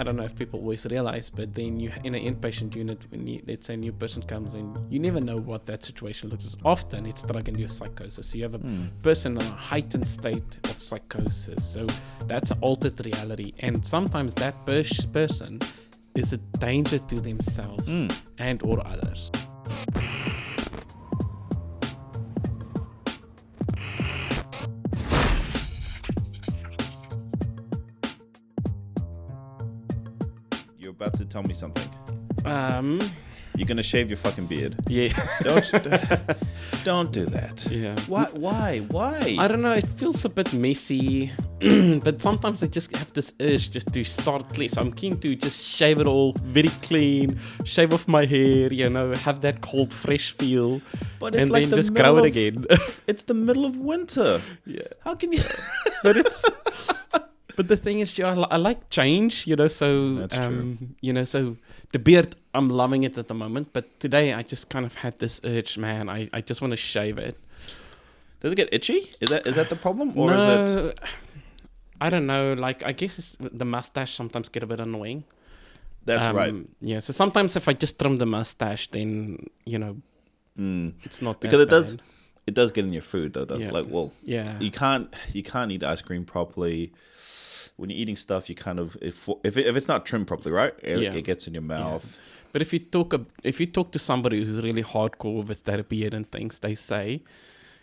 I don't know if people always realize, but then you in an inpatient unit, when let's say a new person comes in, you never know what that situation looks like. Often it's drug-induced psychosis. So you have a person in a heightened state of psychosis. So that's an altered reality. And sometimes that person is a danger to themselves and or others. You're about to tell me something. You're gonna shave your fucking beard. Yeah. Don't do that. Yeah. Why? I don't know. It feels a bit messy, but sometimes I just have this urge just to start clean. So I'm keen to just shave it all very clean, shave off my hair, have that cold, fresh feel, but it's and like then just grow it again. It's the middle of winter. Yeah. How can you? But the thing is, I like change, so... That's true. So the beard, I'm loving it at the moment. But today, I just kind of had this urge, man. I just want to shave it. Does it get itchy? Is that the problem? Or no, is it... I don't know. Like, I guess the mustache sometimes get a bit annoying. That's right. Yeah, so sometimes if I just trim the mustache, then, it's not because as it bad. It does get in your food, though. Yeah. Like, well, yeah. You can't eat ice cream properly. When you're eating stuff, you kind of if it's not trimmed properly, right? It gets in your mouth. Yeah. But if you talk to somebody who's really hardcore with their beard and things, they say,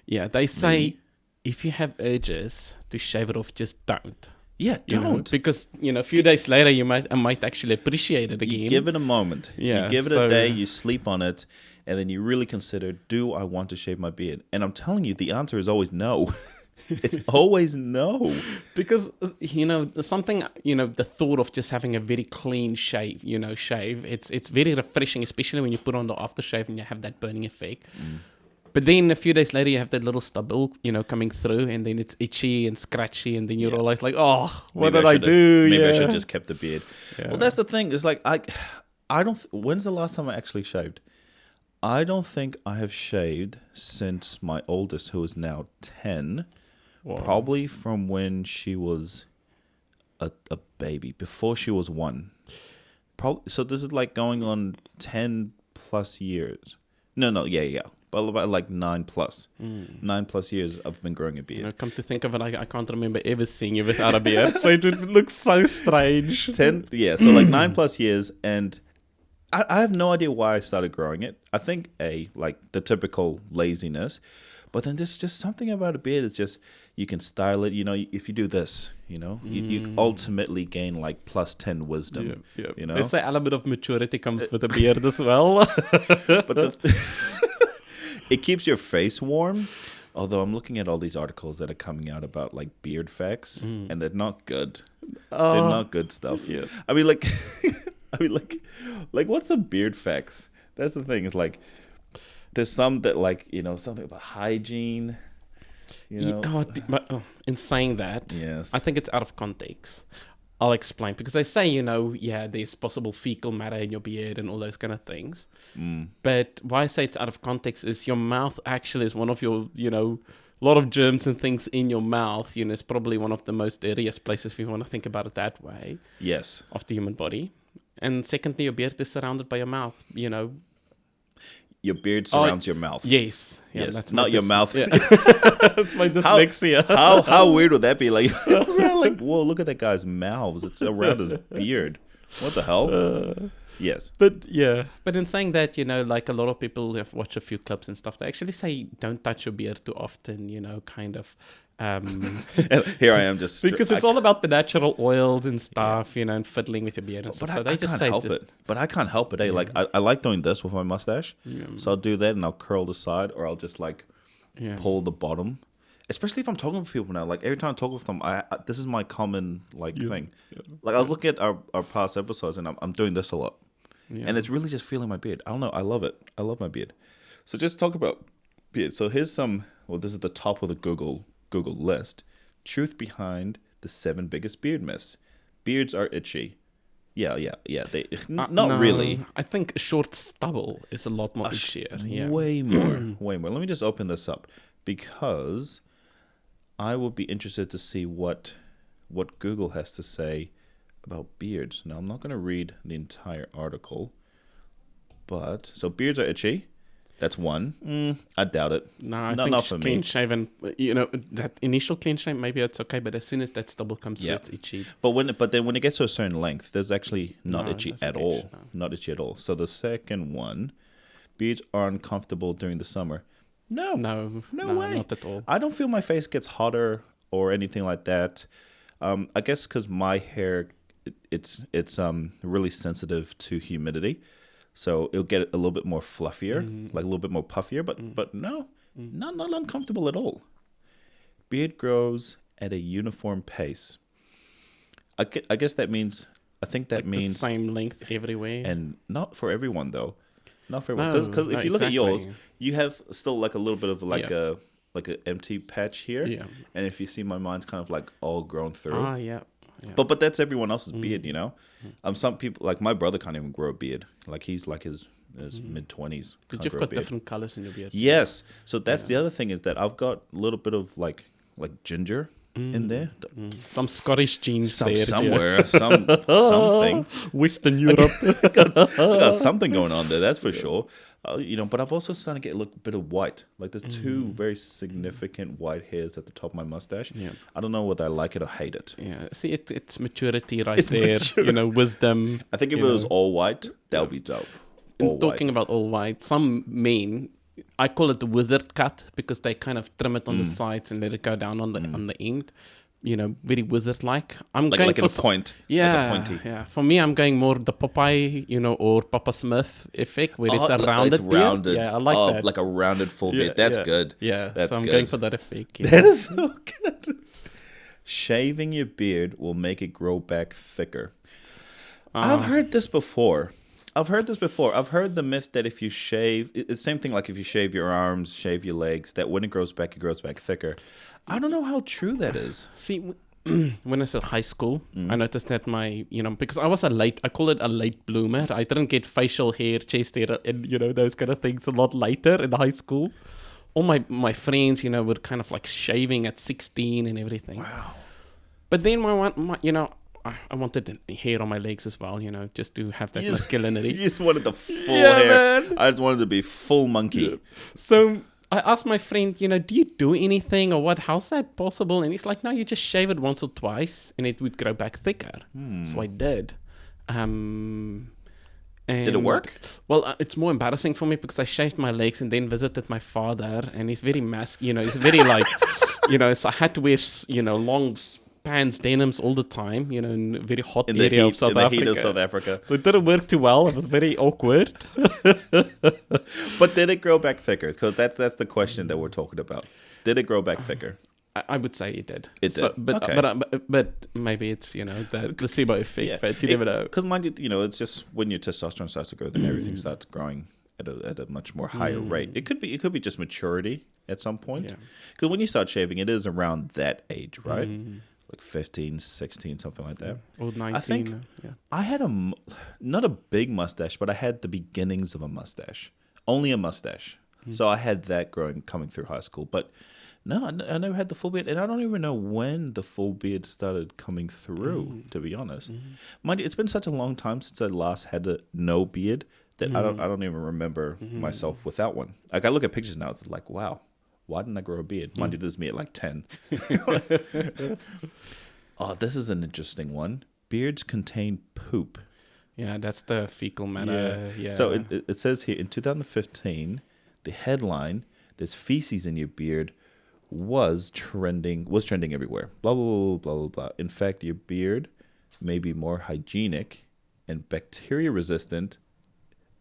if you have urges to shave it off, just don't. Yeah, don't. Because a few days later, I might actually appreciate it again. You give it a moment. Yeah, you give it a day. You sleep on it, and then you really consider: do I want to shave my beard? And I'm telling you, the answer is always no. It's always no. Because, something, the thought of just having a very clean shave, it's very refreshing, especially when you put on the aftershave and you have that burning effect. But then a few days later, you have that little stubble, coming through, and then it's itchy and scratchy, and then you realize, like, oh, what did I do? Maybe I should have just kept the beard. Yeah. Well, that's the thing. It's like, I don't... When's the last time I actually shaved? I don't think I have shaved since my oldest, who is now 10... Wow. Probably from when she was a baby, before she was 1. So this is like going on 10 plus years. No, yeah. But about like 9 plus. 9 plus years I've been growing a beard. Come to think of it, I can't remember ever seeing you without a beard. So it looks so strange. 10, yeah. So like 9 plus years, and I have no idea why I started growing it. I think like the typical laziness. But then there's just something about a beard. It's just, you can style it. If you do this, you ultimately gain like plus 10 wisdom. Yeah. There's an element of maturity comes with a beard as well. But it keeps your face warm. Although I'm looking at all these articles that are coming out about like beard facts, and they're not good. They're not good stuff. Yeah. I mean, like what's some beard facts? That's the thing. It's like, there's some that something about hygiene, in saying that, yes. I think it's out of context. I'll explain. Because they say, there's possible fecal matter in your beard and all those kind of things. But why I say it's out of context is your mouth actually is one of your, a lot of germs and things in your mouth. It's probably one of the most dirtiest places if you want to think about it that way. Yes. Of the human body. And secondly, your beard is surrounded by your mouth, Your beard surrounds your mouth. Yes. Yeah, yes. That's not your mouth. Yeah. That's my dyslexia. How weird would that be? Like, whoa, look at that guy's mouths. It's around his beard. What the hell? Yes. But in saying that, like a lot of people have watched a few clips and stuff, they actually say don't touch your beard too often, kind of. Here I am just... Because it's all about the natural oils and stuff, and fiddling with your beard and stuff. But so I can't help it. But I can't help it, eh? Yeah. Like, I like doing this with my mustache. Yeah. So I'll do that and I'll curl the side, or I'll just pull the bottom. Especially if I'm talking with people now. Like, every time I talk with them, this is my common thing. Yeah. Like, I was looking at our past episodes and I'm doing this a lot. Yeah. And it's really just feeling my beard. I don't know. I love it. I love my beard. So just talk about beard. So here's this is the top of the Google list. Truth behind the 7 biggest beard myths. Beards are itchy. Yeah. They not really. I think a short stubble is a lot more itchier. Yeah. Way more. Let me just open this up because I would be interested to see what Google has to say about beards. Now, I'm not going to read the entire article, but so beards are itchy. That's one. I doubt it. No, I not for think me. clean shaven, that initial clean shave, maybe it's okay, but as soon as that stubble comes through, it's itchy. But then when it gets to a certain length, there's actually not itchy at all. No. Not itchy at all. So the second one, beards are uncomfortable during the summer. No way. Not at all. I don't feel my face gets hotter or anything like that. I guess because my hair, it's really sensitive to humidity. So it'll get a little bit more fluffier, like a little bit more puffier, but no, not uncomfortable at all. Beard grows at a uniform pace. I guess that means, I think that means the same length everywhere. And not for everyone though. Not for everyone. Because if you look at yours, you have still like a little bit of like an empty patch here. Yeah. And if you see my mine's kind of like all grown through. Ah, yeah. Yeah. But that's everyone else's beard, you know. Some people, like my brother, can't even grow a beard. Like he's like his mid-20s. But you've got different colors in your beard. Yes. So that's the other thing, is that I've got a little bit of like ginger in there. Some Scottish genes there. Somewhere, something. Western Europe. got something going on there, that's for sure. But I've also started to get a little bit of white. Like there's two very significant white hairs at the top of my mustache. Yeah. I don't know whether I like it or hate it. Yeah, see, it's maturity right there. Wisdom. I think if it was all white, that would be dope. Talking about all white, some men, I call it the wizard cut, because they kind of trim it on the sides and let it go down on the end. Very wizard-like. I'm going like for a point. Yeah, like a pointy. yeah. For me, I'm going more the Popeye, or Papa Smith effect, where it's a rounded beard. Yeah, I like that. Like a rounded full beard. That's good. Yeah, that's so I'm good. going for that effect. Yeah. That is so good. Shaving your beard will make it grow back thicker. I've heard this before. I've heard the myth that if you shave, it's the same thing like if you shave your arms, shave your legs, that when it grows back thicker. I don't know how true that is. See, when I was at high school, I noticed that because I was I call it a late bloomer. I didn't get facial hair, chest hair, and, those kind of things a lot later in high school. All my friends, were kind of like shaving at 16 and everything. Wow. But then I wanted hair on my legs as well, just to have that masculinity. You just wanted the full hair. Man. I just wanted to be full monkey. Yeah. So I asked my friend, do you do anything or what? How's that possible? And he's like, no, you just shave it once or twice and it would grow back thicker. So I did. And did it work? Well, it's more embarrassing for me because I shaved my legs and then visited my father, and he's very he's very like, so I had to wear, long pants, denims all the time, in a very hot area of South Africa. Heat of South Africa. So it didn't work too well. It was very awkward. But did it grow back thicker? Because that's the question that we're talking about. Did it grow back thicker? I would say it did. It did. So, but maybe it's the placebo effect. But you never know. Because mind you, it's just when your testosterone starts to grow, then everything starts growing at a much more higher rate. It could be just maturity at some point. Because when you start shaving, it is around that age, right? Like 15, 16, something like that. Or 19. I think I had not a big mustache, but I had the beginnings of a mustache. Only a mustache. So I had that coming through high school. But no, I never had the full beard. And I don't even know when the full beard started coming through, to be honest. Mind you, it's been such a long time since I last had no beard that I don't even remember myself without one. Like I look at pictures now, it's like, wow. Why didn't I grow a beard? Mind you, this is me at like 10. Oh, this is an interesting one. Beards contain poop. Yeah, that's the fecal matter. Yeah. So it says here, in 2015, the headline, "There's feces in your beard," was trending everywhere. Blah, blah, blah, blah, blah, blah. In fact, your beard may be more hygienic and bacteria resistant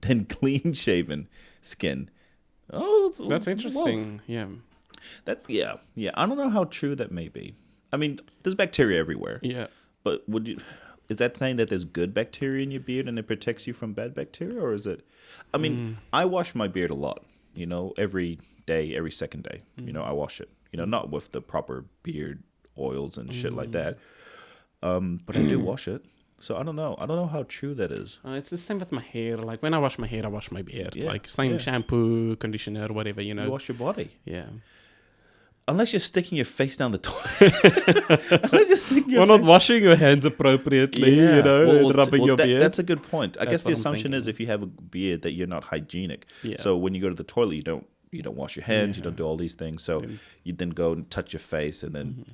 than clean-shaven skin. Oh, that's interesting. Whoa. Yeah. I don't know how true that may be. I mean, there's bacteria everywhere. Yeah. But is that saying that there's good bacteria in your beard and it protects you from bad bacteria, or is it? I mean, I wash my beard a lot. Every day, every second day. I wash it. Not with the proper beard oils and shit like that. But I do wash it. So I don't know. I don't know how true that is. It's the same with my hair. Like when I wash my hair, I wash my beard. Like same shampoo, conditioner, whatever, You wash your body. Yeah. unless you're sticking your face down the toilet. Unless you're sticking your Or not washing your hands appropriately, and rubbing your beard. That's a good point. I guess the what I'm assumption is thinking. if you have a beard that you're not hygienic. Yeah. So when you go to the toilet, you don't wash your hands, you don't do all these things. So you then go and touch your face, and then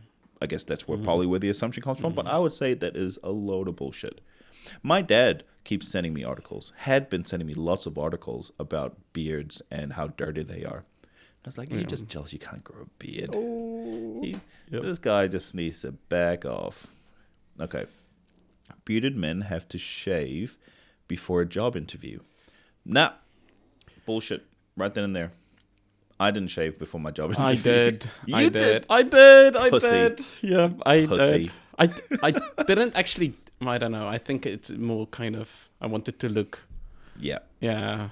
I guess that's probably where the assumption comes from. But I would say that is a load of bullshit. My dad keeps sending me articles, had been sending me lots of articles about beards and how dirty they are. I was like, you're just jealous you can't grow a beard. Oh. This guy just needs to back off. Okay. Bearded men have to shave before a job interview. Nah. Bullshit. Right then and there. I didn't shave before my job interview. I did. You did? I did. Pussy. Yeah, I Pussy. did. I didn't actually. I don't know. I think it's more kind of. I wanted to look. Yeah. Yeah.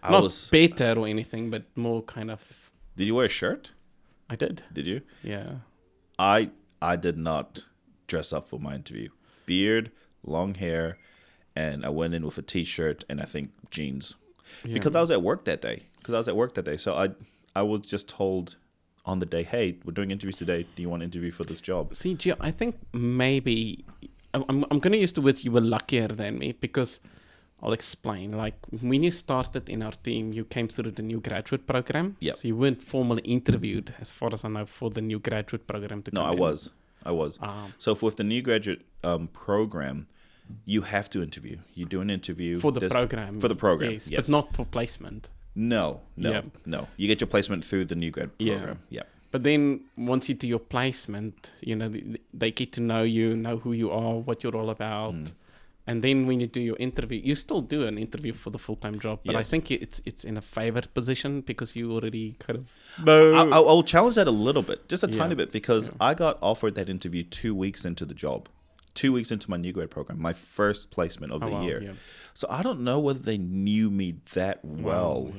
I Not was better or anything, but more kind of. Did you wear a shirt? I did. Did you? Yeah. I did not dress up for my interview. Beard, long hair, and I went in with a t-shirt and I think jeans. Yeah. Because I was at work that day. So I was just told on the day, hey, we're doing interviews today. Do you want to interview for this job? See, Gio, I think maybe I'm going to use the words you were luckier than me because I'll explain. Like when you started in our team, you came through the new graduate program. Yep. So you weren't formally interviewed, as far as I know, for the new graduate program to come No, in. I was. So with the new graduate program, you have to interview. You do an interview. For the program. For the program, yes. yes. But not for placement. No. Yeah. You get your placement through the new grad program. Yeah. But then once you do your placement, they get to know you, know who you are, what you're all about. And then when you do your interview, you still do an interview for the full-time job. But I think it's in a favored position because you already kind of know. I'll challenge that a little bit, just a tiny bit, because I got offered that interview 2 weeks into the job. 2 weeks into my new grad program, my first placement of the year. Yeah. So I don't know whether they knew me that well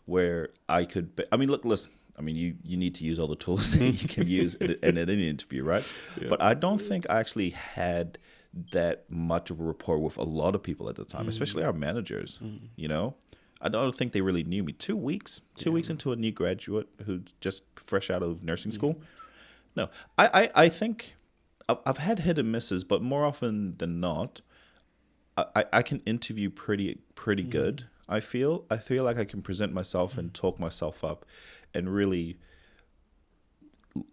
where I could be. I mean, look, listen. I mean, you need to use all the tools that you can use in any interview, right? Yeah. But I don't think I actually had that much of a rapport with a lot of people at the time, especially our managers, I don't think they really knew me. 2 weeks into a new graduate who's just fresh out of nursing school. No, I think I've had hit and misses, but more often than not, I can interview pretty good. I feel like I can present myself and talk myself up and really,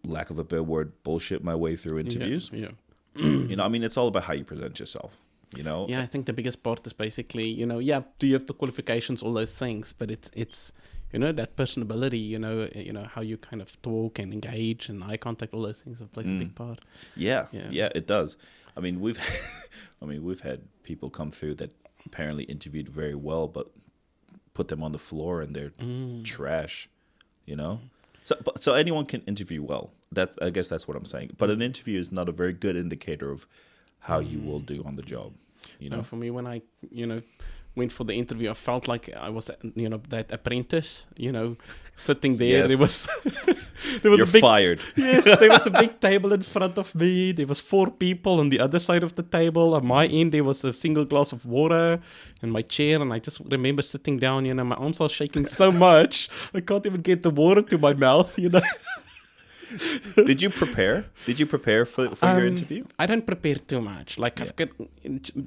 lack of a better word, bullshit my way through interviews. Yeah. I mean, it's all about how you present yourself, Yeah, I think the biggest part is basically, do you have the qualifications, all those things, but it's that personability, how you kind of talk and engage and eye contact, all those things that plays a big part. Yeah, it does. I mean, we've had people come through that apparently interviewed very well, but put them on the floor and they're trash, So anyone can interview well. I guess that's what I'm saying. But an interview is not a very good indicator of how you will do on the job. For me, when I went for the interview, I felt like I was that apprentice. Sitting there. Yes. There was You're a big, fired. Yes, there was a big table in front of me. There was 4 people on the other side of the table. On my end, there was a single glass of water in my chair, and I just remember sitting down. My arms are shaking so much I can't even get the water to my mouth. Did you prepare for your interview? I don't prepare too much. Like I've got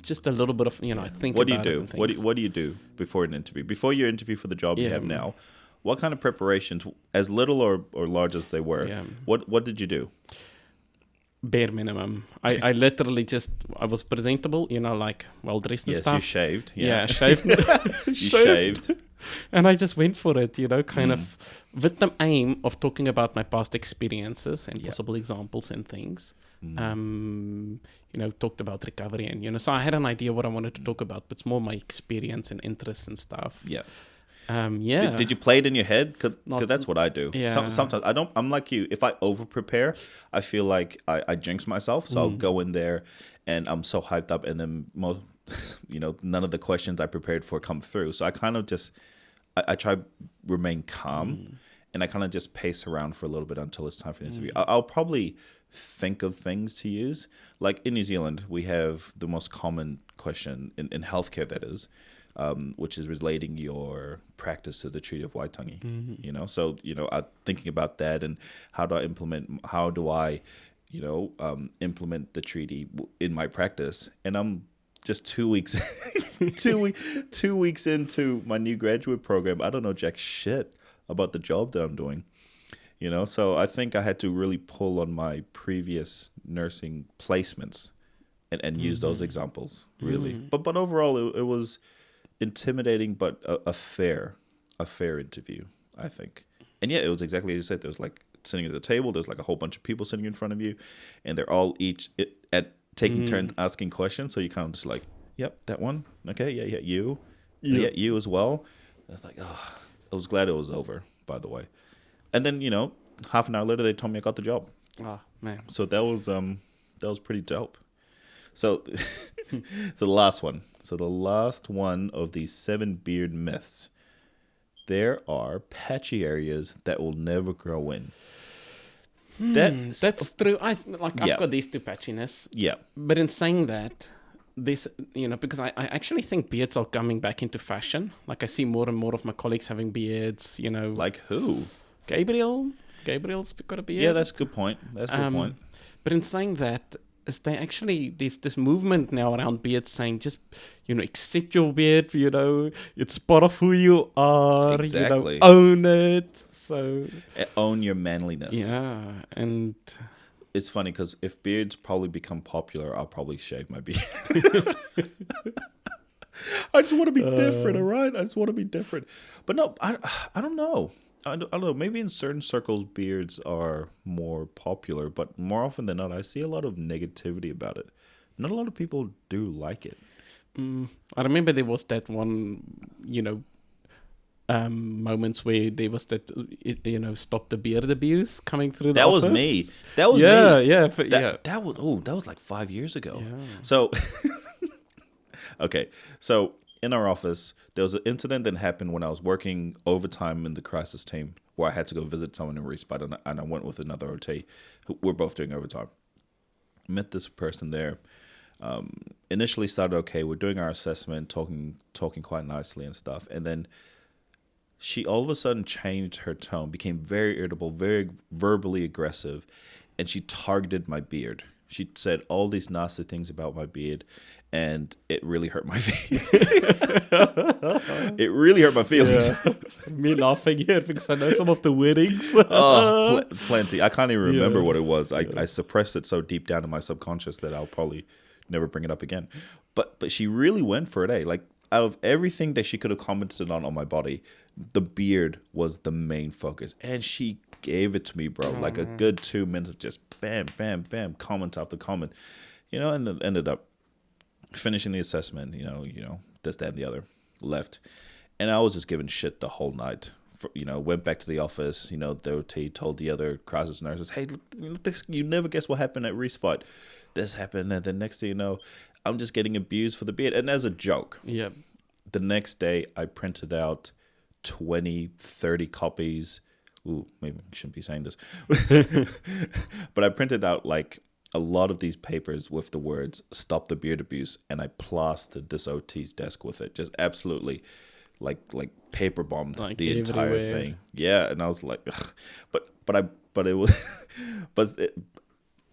just a little bit of I think. What do you do? What do you do before an interview? Before your interview for the job you have now, what kind of preparations, as little or large as they were, what did you do? Bare minimum. I literally I was presentable, like well dressed and stuff. Yes, you shaved. Yeah, shaved. You shaved. And I just went for it, kind of with the aim of talking about my past experiences and possible examples and things. Talked about recovery and, so I had an idea what I wanted to talk about, but it's more my experience and interests and stuff. Yeah. Did you play it in your head? Because that's what I do. Yeah. Sometimes I'm like you. If I over prepare, I feel like I jinx myself. So I'll go in there and I'm so hyped up, and then none of the questions I prepared for come through. So I kind of just I try remain calm and I kind of just pace around for a little bit until it's time for the interview. I'll probably think of things to use. Like in New Zealand, we have the most common question in healthcare, that is, which is relating your practice to the Treaty of Waitangi. You know, so I'm thinking about that and how do I implement the treaty in my practice, and I'm just 2 weeks 2 weeks into my new graduate program. I don't know jack shit about the job that I'm doing, so I think I had to really pull on my previous nursing placements and use those examples, really. But overall it was intimidating, but a fair interview, I think. And yeah, it was exactly as you said. There was like sitting at the table, there's like a whole bunch of people sitting in front of you, and they're all taking turns asking questions. So you kind of just like, yep, that one. Okay, yeah, you. Yeah, you as well. And it's like, oh, I was glad it was over, by the way. And then, half an hour later, they told me I got the job. Oh, man. So that was pretty dope. So, so the last one. So the last one of these 7 beard myths. There are patchy areas that will never grow in. That's true. I've got these 2 patchiness. Yeah. But in saying that, this, because I actually think beards are coming back into fashion. Like I see more and more of my colleagues having beards, Like who? Gabriel's got a beard. Yeah, that's a good point. But in saying that, is they actually, there's this movement now around beards saying just, accept your beard, it's part of who you are, exactly. Own it. So own your manliness. Yeah, and it's funny because if beards probably become popular, I'll probably shave my beard. I just want to be different, all right? I just want to be different. But no, I don't know. I don't know. Maybe in certain circles, beards are more popular, but more often than not, I see a lot of negativity about it. Not a lot of people do like it. I remember there was that one, moments where there was that, stop the beard abuse coming through the office. That was me. That was me. That was like 5 years ago. Yeah. So, okay. So in our office, there was an incident that happened when I was working overtime in the crisis team where I had to go visit someone in respite, and I went with another OT. We're both doing overtime. Met this person there. Initially started okay. We're doing our assessment, talking quite nicely and stuff. And then she all of a sudden changed her tone, became very irritable, very verbally aggressive, and she targeted my beard. She said all these nasty things about my beard, and it really hurt my feelings. It really hurt my feelings. Yeah. Me laughing here because I know some of the wordings. Plenty. I can't even remember what it was. I suppressed it so deep down in my subconscious that I'll probably never bring it up again. But she really went for it, eh? Like, out of everything that she could have commented on my body, the beard was the main focus. And she gave it to me, bro. Like a good 2 minutes of just bam, bam, bam, comment after comment. And then ended up finishing the assessment, this, that, and the other. Left. And I was just giving shit the whole night. Went back to the office, the OT told the other crisis nurses, hey, look, you never guess what happened at Respite. This happened, and then next thing you know, I'm just getting abused for the beard. And as a joke, the next day I printed out 20, 30 copies. Ooh, maybe I shouldn't be saying this. But I printed out like a lot of these papers with the words "Stop the Beard Abuse," and I plastered this OT's desk with it. Just absolutely like paper bombed like the entire thing. Yeah, and I was like, ugh. but it was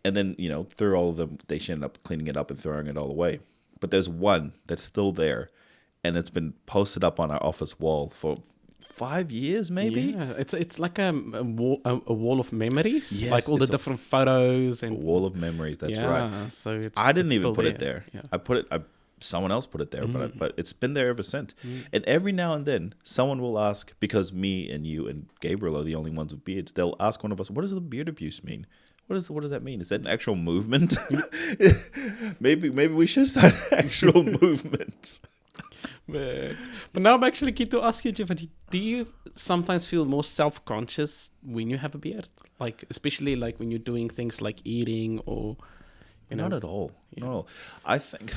and then through all of them, they ended up cleaning it up and throwing it all away. But there's one that's still there, and it's been posted up on our office wall for 5 years, maybe. Yeah, it's like a wall of memories. Yes, like all the different photos and a wall of memories. That's right. So I didn't even put it there. Yeah. Someone else put it there, but it's been there ever since. And every now and then, someone will ask, because me and you and Gabriel are the only ones with beards. They'll ask one of us, "What does the beard abuse mean? What does that mean? Is that an actual movement?" maybe we should start an actual movement. But now I'm actually keen to ask you, Jeffrey, do you sometimes feel more self-conscious when you have a beard? Like, especially like when you're doing things like eating or, Not at all. Yeah. Not at all. I think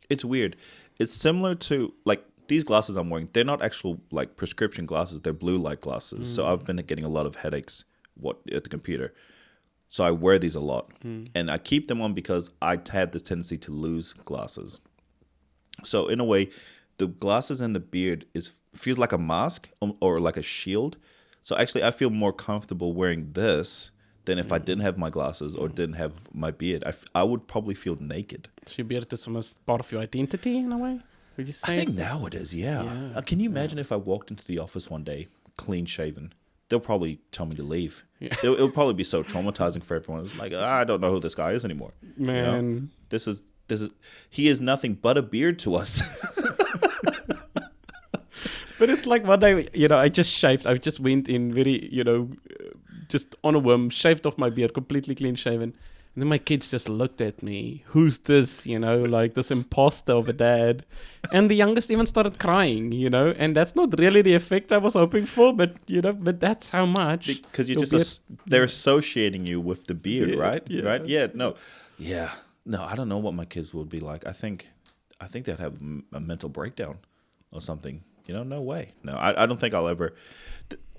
it's weird. It's similar to, like, these glasses I'm wearing, they're not actual like prescription glasses. They're blue light glasses. So I've been getting a lot of headaches at the computer. So I wear these a lot. And I keep them on because I have this tendency to lose glasses. So in a way, the glasses and the beard feels like a mask or like a shield. So actually, I feel more comfortable wearing this than if I didn't have my glasses or didn't have my beard. I would probably feel naked. So your beard is almost part of your identity in a way? Would you say? I think now it is, yeah. Can you imagine if I walked into the office one day, clean shaven? They'll probably tell me to leave. Yeah. It'll probably be so traumatizing for everyone. It's like, I don't know who this guy is anymore. Man. You know? This is he is nothing but a beard to us. But it's like one day, I just shaved. I just went in very, just on a whim, shaved off my beard, completely clean shaven. And then my kids just looked at me. Who's this, like this imposter of a dad? And the youngest even started crying, and that's not really the effect I was hoping for, but that's how much. Because they're associating you with the beard, right? Yeah. Right? Yeah, no. Yeah. No, I don't know what my kids would be like. I think they'd have a mental breakdown or something. No way. No, I don't think I'll ever.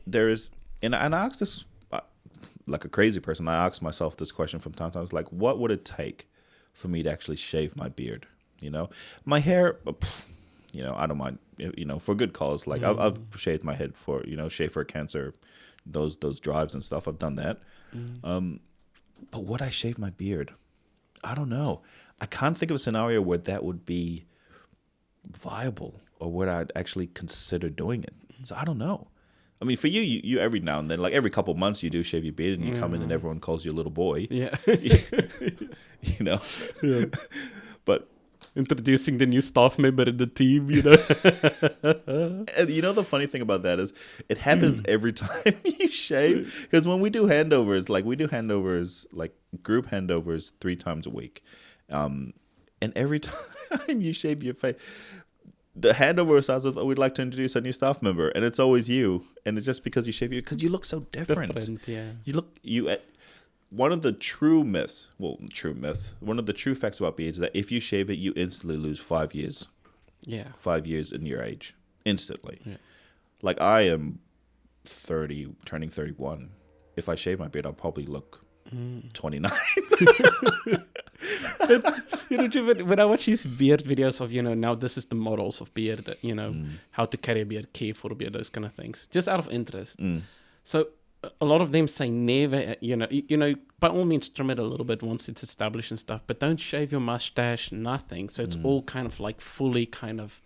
There is, and I ask this like a crazy person. I ask myself this question from time to time. It's like, what would it take for me to actually shave my beard? My hair. I don't mind. For good cause. Like I've shaved my head for shave for cancer, those drives and stuff. I've done that. But would I shave my beard? I don't know. I can't think of a scenario where that would be viable or where I'd actually consider doing it. So I don't know. I mean, for you every now and then, like every couple of months, you do shave your beard and you come in and everyone calls you a little boy. Yeah. Yeah. But introducing the new staff member in the team, And the funny thing about that is it happens every time you shave. Because when we do handovers, like group handovers 3 times a week. And every time you shave your face, the handover starts with, we'd like to introduce a new staff member. And it's always you. And it's just because you shave because you look so different. Yeah. One of the true facts about beards is that if you shave it, you instantly lose 5 years. Yeah. 5 years in your age. Instantly. Yeah. Like I am 30, turning 31. If I shave my beard, I'll probably look 29. When I watch these beard videos of, now this is the models of beard, how to carry a beard, care for a beard, those kind of things, just out of interest. So a lot of them say never, by all means trim it a little bit once it's established and stuff, but don't shave your mustache, nothing. So it's all kind of like fully kind of,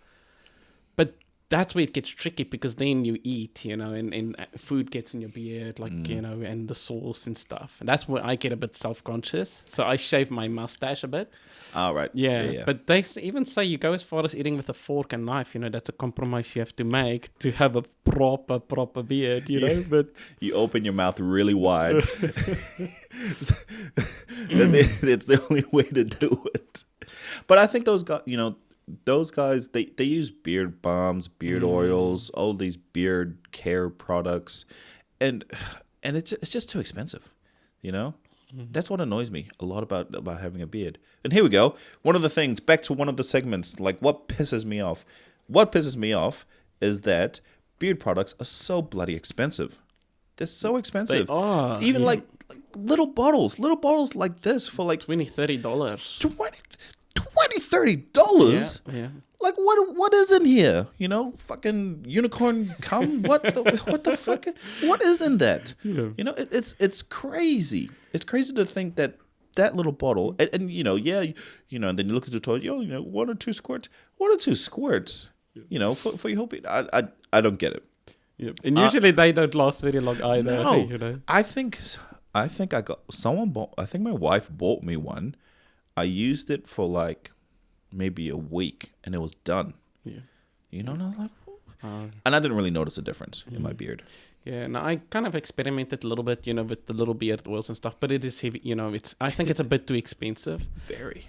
but that's where it gets tricky because then you eat, and food gets in your beard, like, and the sauce and stuff. And that's where I get a bit self-conscious. So I shave my mustache a bit. All right. Yeah. But they even say you go as far as eating with a fork and knife, that's a compromise you have to make to have a proper beard, but you open your mouth really wide. It's the only way to do it. But I think those guys, they use beard balms, beard oils, all these beard care products, and it's just too expensive, That's what annoys me a lot about having a beard. And here we go. One of the things, back to one of the segments, like what pisses me off. What pisses me off is that beard products are so bloody expensive. They're so expensive. They are. Even like little bottles like this for like $20-$30. $20-$30. Yeah. Like what is in here? Fucking unicorn cum? What the fuck? What is in that? Yeah. It's crazy. It's crazy to think that little bottle and and then you look at the toilet, 1 or 2 squirts. 1 or 2 squirts. For your whole beard. I don't get it. Yeah. And usually they don't last very long either. No, I think I think my wife bought me one. I used it for like maybe a week and it was done. Yeah. And I was like, and I didn't really notice a difference in my beard. Yeah, and I kind of experimented a little bit, with the little beard oils and stuff, but it is heavy, I think it's a bit too expensive. Very.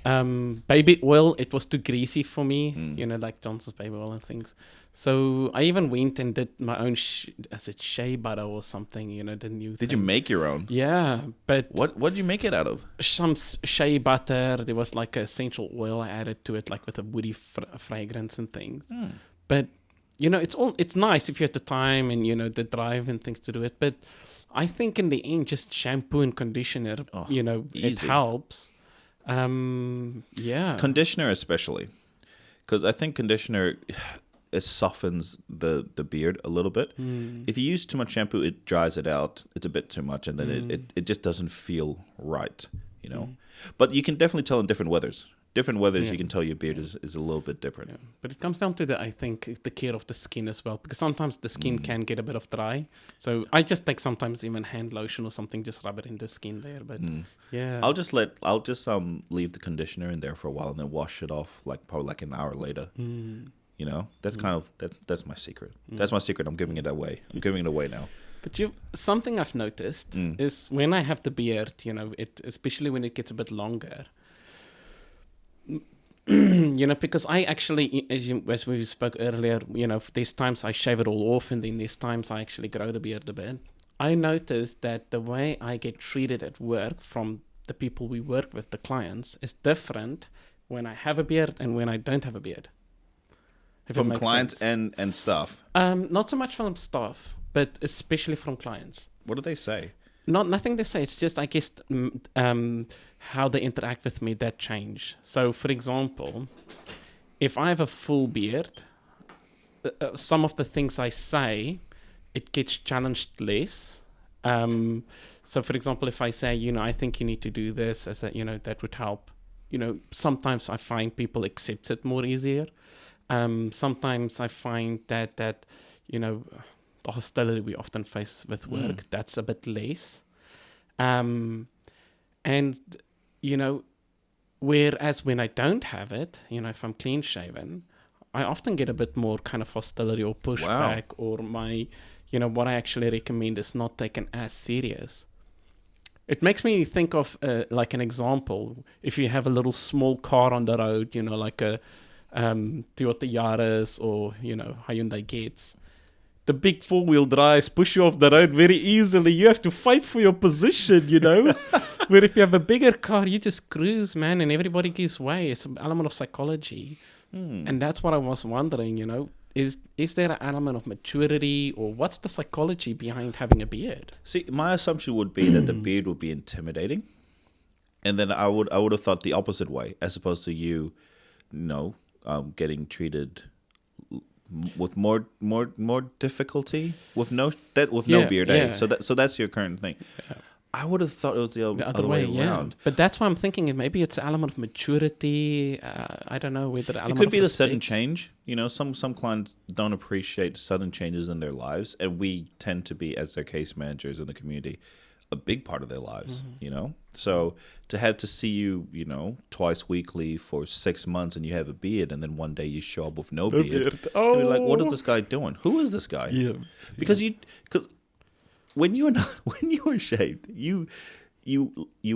Baby oil, it was too greasy for me, like Johnson's baby oil and things. So I even went and did my own, shea butter or something, the new thing. Did you make your own? Yeah, but... What did you make it out of? Some shea butter, there was like an essential oil I added to it, like with a woody fragrance and things. But it's nice if you have the time and the drive and things to do it. But I think in the end, just shampoo and conditioner, it easy. helps. Conditioner especially, because I think conditioner it softens the beard a little bit. If you use too much shampoo, it dries it out. It's a bit too much, and then it just doesn't feel right. But you can definitely tell in different weathers. Different weathers, you can tell your beard is a little bit different. Yeah. But it comes down to the care of the skin as well, because sometimes the skin can get a bit of dry. So I just take sometimes even hand lotion or something, just rub it in the skin there. But I'll just leave the conditioner in there for a while and then wash it off probably an hour later. That's my secret. That's my secret. I'm giving it away. I'm giving it away now. But something I've noticed is when I have the beard, especially when it gets a bit longer. Because I actually, as we spoke earlier, there's times I shave it all off, and then there's times I actually grow the beard a bit. I noticed that the way I get treated at work from the people we work with, the clients, is different when I have a beard and when I don't have a beard. From clients and staff? Not so much from staff, but especially from clients. What do they say? Nothing they say. It's just, I guess, how they interact with me that change. So, for example, if I have a full beard, some of the things I say, it gets challenged less. So, for example, if I say, I think you need to do this, as that would help. Sometimes I find people accept it more easier. Sometimes I find that the hostility we often face with work, that's a bit less. And, whereas when I don't have it, if I'm clean shaven, I often get a bit more kind of hostility or pushback, or my, what I actually recommend is not taken as serious. It makes me think of like an example. If you have a little small car on the road, like a Toyota Yaris or, Hyundai Getz, the big 4-wheel drives push you off the road very easily. You have to fight for your position, Where if you have a bigger car, you just cruise, man, and everybody gives way. It's an element of psychology. And that's what I was wondering, is there an element of maturity, or what's the psychology behind having a beard? See, my assumption would be that the beard would be intimidating. And then I would have thought the opposite way, as opposed to you, getting treated with more difficulty with no beard. Yeah. So that's your current thing. Yeah. I would have thought it was the other way around. But that's why I'm thinking maybe it's an element of maturity. I don't know whether it could be the sudden change. Some clients don't appreciate sudden changes in their lives, and we tend to be, as their case managers in the community, a big part of their lives. So to have to see you, twice weekly for 6 months, and you have a beard, and then one day you show up with no beard. Oh, you're like, what is this guy doing? Who is this guy? Yeah, because when you are shaved, you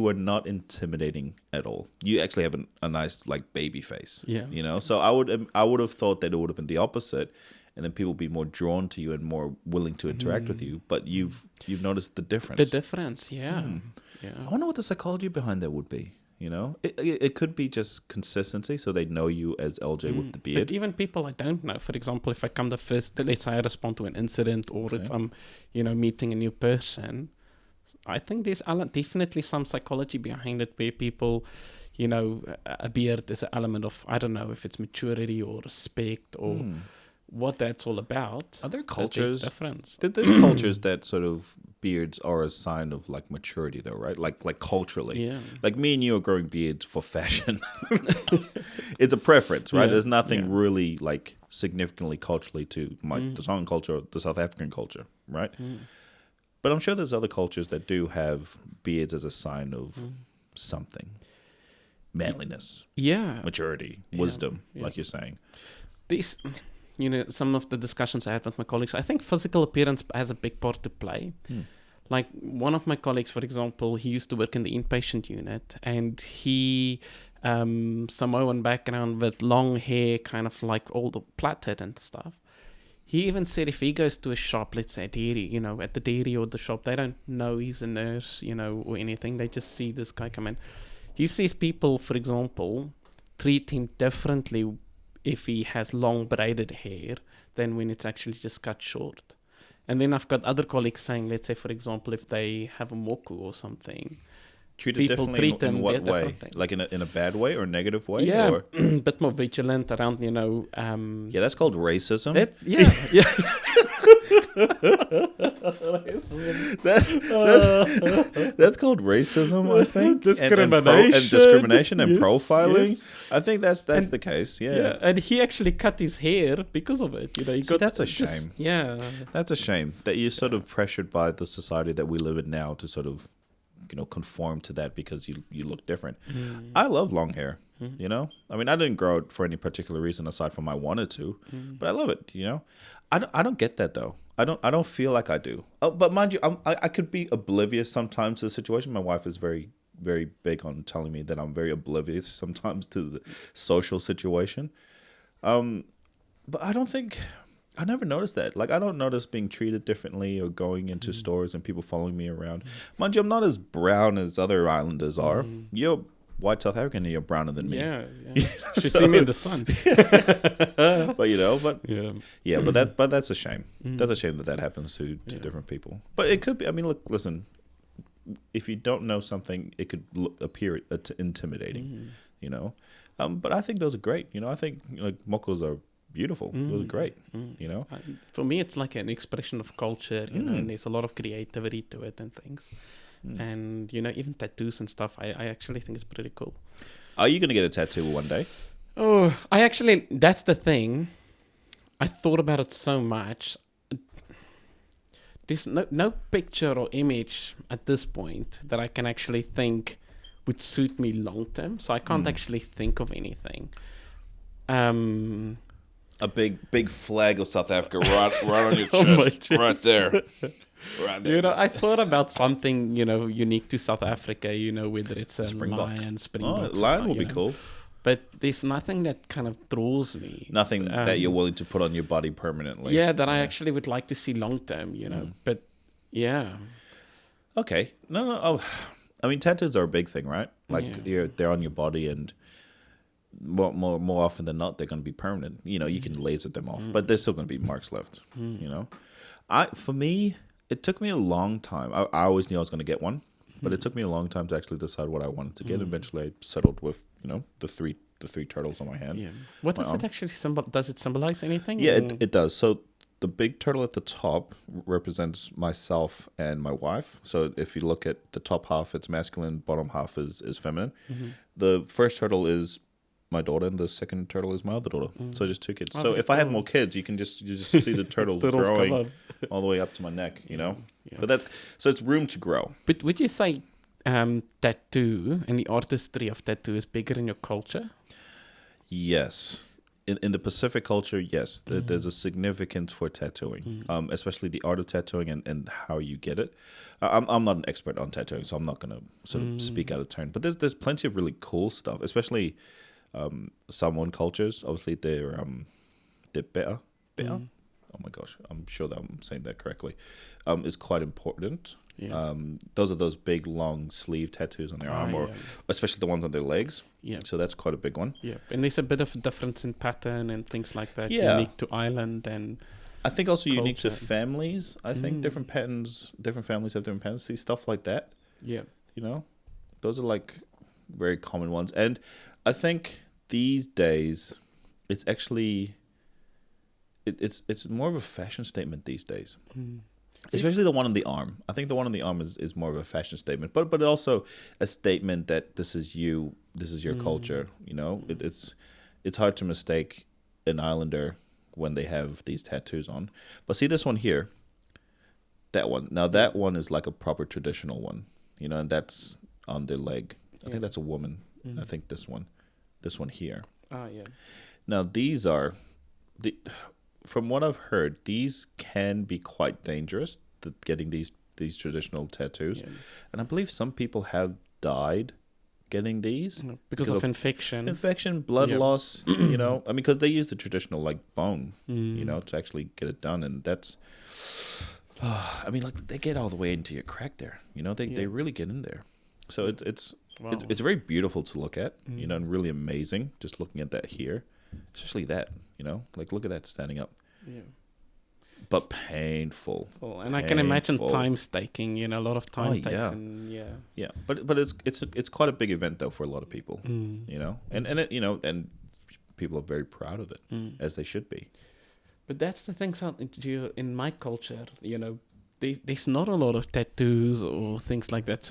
are not intimidating at all. You actually have a nice baby face. Yeah, So I would have thought that it would have been the opposite. And then people be more drawn to you and more willing to interact with you. But you've noticed the difference. The difference, yeah. I wonder what the psychology behind that would be. It could be just consistency, so they know you as LJ with the beard. But even people I don't know, for example, if I come the first, let's say I respond to an incident, or I'm, meeting a new person, I think there's definitely some psychology behind it, where people, a beard is an element of, I don't know if it's maturity or respect or what that's all about. Are there cultures? Difference. There's cultures that sort of beards are a sign of maturity, though, right? Like culturally. Yeah. Like me and you are growing beards for fashion. It's a preference, right? Yeah. There's nothing really significantly culturally to the Tongan culture, the South African culture, right? But I'm sure there's other cultures that do have beards as a sign of something. Manliness. Yeah. Maturity. Wisdom, like you're saying. These... some of the discussions I had with my colleagues, I think physical appearance has a big part to play. Like one of my colleagues, for example, he used to work in the inpatient unit, and he, Samoan background with long hair, kind of like all the plaited and stuff. He even said if he goes to a shop, let's say a dairy, at the dairy or the shop, they don't know he's a nurse, or anything. They just see this guy come in. He sees people, for example, treat him differently if he has long braided hair than when it's actually just cut short. And then I've got other colleagues saying, let's say, for example, if they have a moku or something, Treated people differently treat in them what way? differently. Like in a bad way or a negative way? Yeah, Or? a bit more vigilant around, Yeah, that's called racism. Yeah. That's called racism, I think. Discrimination. And discrimination and Yes, profiling. yes. I think that's the case. Yeah. And he actually cut his hair because of it. He See, that's a shame. Yeah. That's a shame that you're sort of pressured by the society that we live in now to sort of, conform to that because you look different. I love long hair. I mean, I didn't grow it for any particular reason aside from I wanted to, but I love it. I don't get that though. I don't feel like I do. Oh, but mind you, I could be oblivious sometimes to the situation. My wife is very, very big on telling me that I'm very oblivious sometimes to the social situation. But I never noticed that. Like, I don't notice being treated differently or going into stores and people following me around. Mind you, I'm not as brown as other islanders are. You're white South African and you're browner than me. Yeah. Should see me in the sun. But that's a shame. That's a shame that happens to different people. But it could be. I mean, look, listen. If you don't know something, it could appear intimidating. But I think those are great. I think mokos are beautiful. It was great. For me, it's like an expression of culture. And there's a lot of creativity to it and things. And even tattoos and stuff, I actually think it's pretty cool. Are you going to get a tattoo one day? Oh, that's the thing. I thought about it so much. There's no picture or image at this point that I can actually think would suit me long term. So I can't actually think of anything. A big flag of South Africa right on your chest, right there. Right there. I thought about something, unique to South Africa, whether it's a Springbok. lion, springbok. Lion will be cool. But there's nothing that kind of draws me. Nothing that you're willing to put on your body permanently. Yeah, that I actually would like to see long term, But, yeah. Okay. No. Oh, I mean, tattoos are a big thing, right? Like, they're on your body and more often than not, they're going to be permanent. You can laser them off, but there's still going to be marks left, For me, it took me a long time. I always knew I was going to get one, but it took me a long time to actually decide what I wanted to get. Eventually, I settled with, the three turtles on my hand. Yeah. What does it actually symbolize? Does it symbolize anything? Yeah, it does. So the big turtle at the top represents myself and my wife. So if you look at the top half, it's masculine. Bottom half is feminine. The first turtle is my daughter, and the second turtle is my other daughter. So just two kids. So if I have more kids, you just see the turtles growing all the way up to my neck. Yeah. But it's room to grow. But would you say tattoo and the artistry of tattoo is bigger in your culture? Yes. In the Pacific culture, yes, there's a significance for tattooing, especially the art of tattooing and how you get it. I'm not an expert on tattooing, so I'm not going to sort of speak out of turn. But there's plenty of really cool stuff, especially Samoan cultures. Obviously, they're better. Oh my gosh, I'm sure that I'm saying that correctly. Is quite important. Yeah. Those are those big long sleeve tattoos on their arm, or especially the ones on their legs. Yeah. So that's quite a big one. Yeah, and there's a bit of a difference in pattern and things like that. Yeah. Unique to island and I think also culture. Unique to families. I think different patterns, different families have different patterns. See stuff like that. Yeah. Those are like very common ones, and I think these days it's actually it's more of a fashion statement these days. Especially the one on the arm. I think the one on the arm is more of a fashion statement, but also a statement that this is you, this is your culture. It's hard to mistake an islander when they have these tattoos on. But see this one here, that one. Now that one is like a proper traditional one, and that's on their leg. I think that's a woman. I think this one here. Now these are from what I've heard, these can be quite dangerous, getting these traditional tattoos. Yeah. And I believe some people have died getting these. Because of infection. Infection, blood loss, because they use the traditional like bone, to actually get it done. And that's, they get all the way into your crack there. They really get in there. So it's very beautiful to look at, and really amazing just looking at that here. especially that, like look at that standing up. Yeah. But painful. Oh, and I can imagine time staking, a lot of time takes. Yeah. And Yeah, but it's quite a big event though for a lot of people, and people are very proud of it, as they should be. But that's the thing. In my culture, there's not a lot of tattoos or things like that.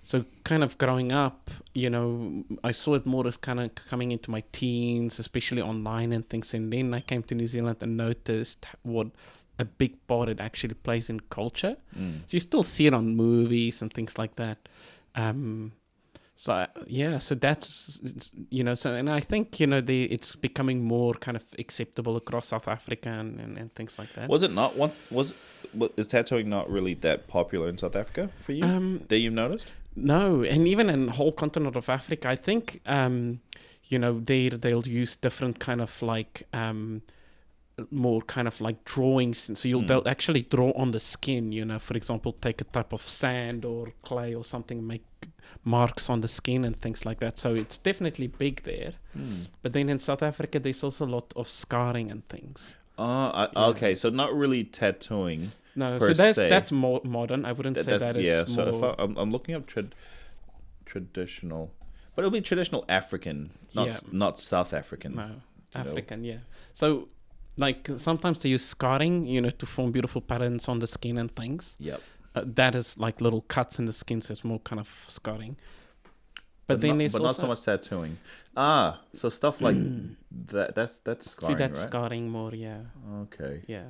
So kind of growing up, I saw it more as kind of coming into my teens, especially online and things. And then I came to New Zealand and noticed what a big part it actually plays in culture. So you still see it on movies and things like that. So that's, and I think, it's becoming more kind of acceptable across South Africa and things like that. Was it not is tattooing not really that popular in South Africa for you, that you've noticed? No, and even in the whole continent of Africa, I think, they'll use different kind of like, more kind of like drawings. And so they'll actually draw on the skin, for example, take a type of sand or clay or something, make marks on the skin and things like that. So it's definitely big there. But then in South Africa, there's also a lot of scarring and things. Okay, so not really tattooing. No, so that's more modern. I wouldn't say that is more... So if I'm looking up traditional, but it'll be traditional African, not South African. No, African, yeah. So, like, sometimes they use scarring, to form beautiful patterns on the skin and things. Yep. That is like little cuts in the skin, so it's more kind of scarring. But not so much tattooing. So stuff like that. That's scarring, see, that's right? scarring more, yeah. Okay. Yeah.